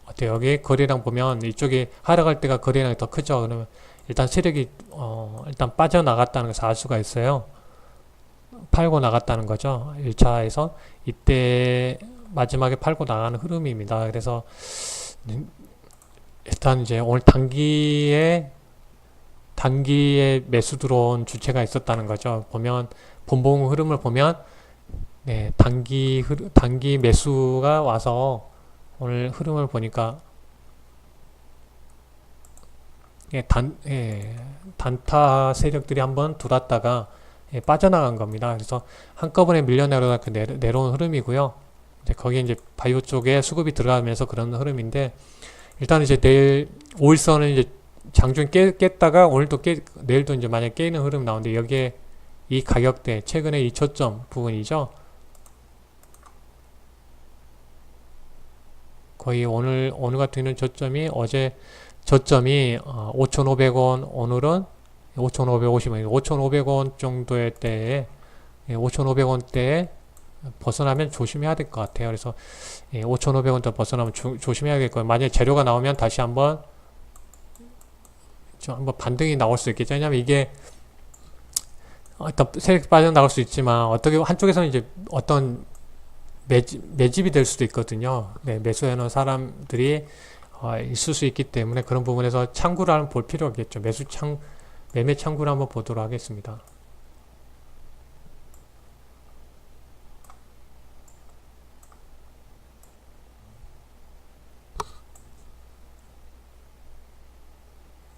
어때요? 여기 거래량 보면 이쪽이 하락할 때가 거래량이 더 크죠. 그러면 일단 세력이 일단 빠져나갔다는 것을 알 수가 있어요. 팔고 나갔다는 거죠. 1차에서 이때 마지막에 팔고 나가는 흐름입니다. 그래서 일단 이제 오늘 단기에 매수 들어온 주체가 있었다는 거죠. 보면 분봉 흐름을 보면 단기 매수가 와서 오늘 흐름을 보니까 단타 세력들이 한번 들어왔다가 빠져나간 겁니다. 그래서 한꺼번에 밀려 내려온 흐름이고요. 거기에 이제 바이오 쪽에 수급이 들어가면서 그런 흐름인데 일단 이제 내일 5일선은 이제 장중 깼다가 오늘도 내일도 이제 만약 깨는 흐름 나오는데 여기에 이 가격대 최근에 이 저점 부분이죠. 거의 오늘 같은 경우는 저점이 어제 저점이 5,500원 오늘은 5,550원 5,500원 정도의 때에 5,500원대에 벗어나면 조심해야 될 것 같아요. 그래서 5,500원대 벗어나면 조심해야 될 거예요. 만약에 재료가 나오면 다시 한번 반등이 나올 수 있겠죠. 왜냐면 이게 일단 세력이 빠져나갈 수 있지만 어떻게 한쪽에서는 이제 어떤 매집이 될 수도 있거든요. 매수해 놓은 사람들이 있을 수 있기 때문에 그런 부분에서 창구를 한번 볼 필요가 있겠죠. 매매 창구를 한번 보도록 하겠습니다.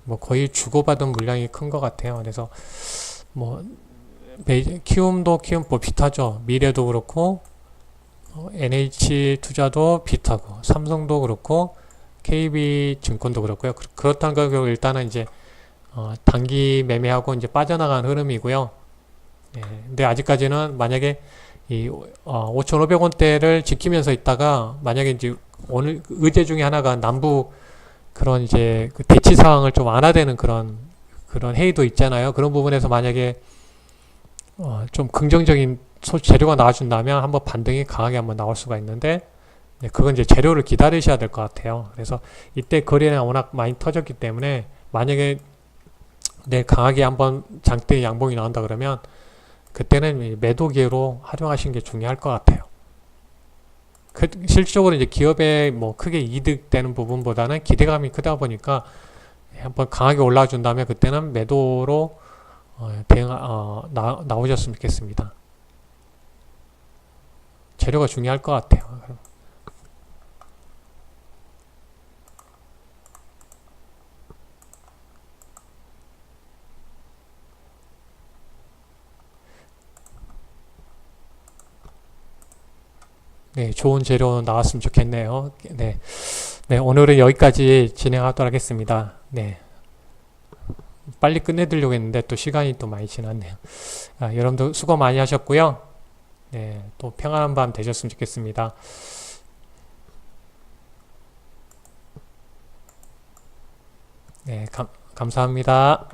뭐 거의 주고받은 물량이 큰 것 같아요. 그래서 뭐 키움도 뭐 비슷하죠. 미래도 그렇고 NH 투자도 비슷하고 삼성도 그렇고 KB 증권도 그렇고요. 그렇다는 거 일단은 이제 단기 매매하고 이제 빠져나간 흐름이고요. 예, 근데 아직까지는 만약에 이 5,500원대를 지키면서 있다가 만약에 이제 오늘 의제 중에 하나가 남부 그런 이제 그 대치 상황을 좀 완화되는 그런 회의도 있잖아요. 그런 부분에서 만약에 좀 긍정적인 재료가 나와준다면 한번 반등이 강하게 한번 나올 수가 있는데, 네, 그건 이제 재료를 기다리셔야 될 것 같아요. 그래서 이때 거래가 워낙 많이 터졌기 때문에 만약에 내일 강하게 한번 장대 양봉이 나온다 그러면 그때는 매도 기회로 활용하시는 게 중요할 것 같아요. 실질적으로 이제 기업에 뭐 크게 이득되는 부분보다는 기대감이 크다 보니까 한번 강하게 올라와 준다면 그때는 매도로 나오셨으면 좋겠습니다. 재료가 중요할 것 같아요. 네, 좋은 재료 나왔으면 좋겠네요. 네, 네, 오늘은 여기까지 진행하도록 하겠습니다. 네, 빨리 끝내드리려고 했는데 또 시간이 또 많이 지났네요. 여러분들 수고 많이 하셨고요. 네, 또 평안한 밤 되셨으면 좋겠습니다. 네, 감사합니다.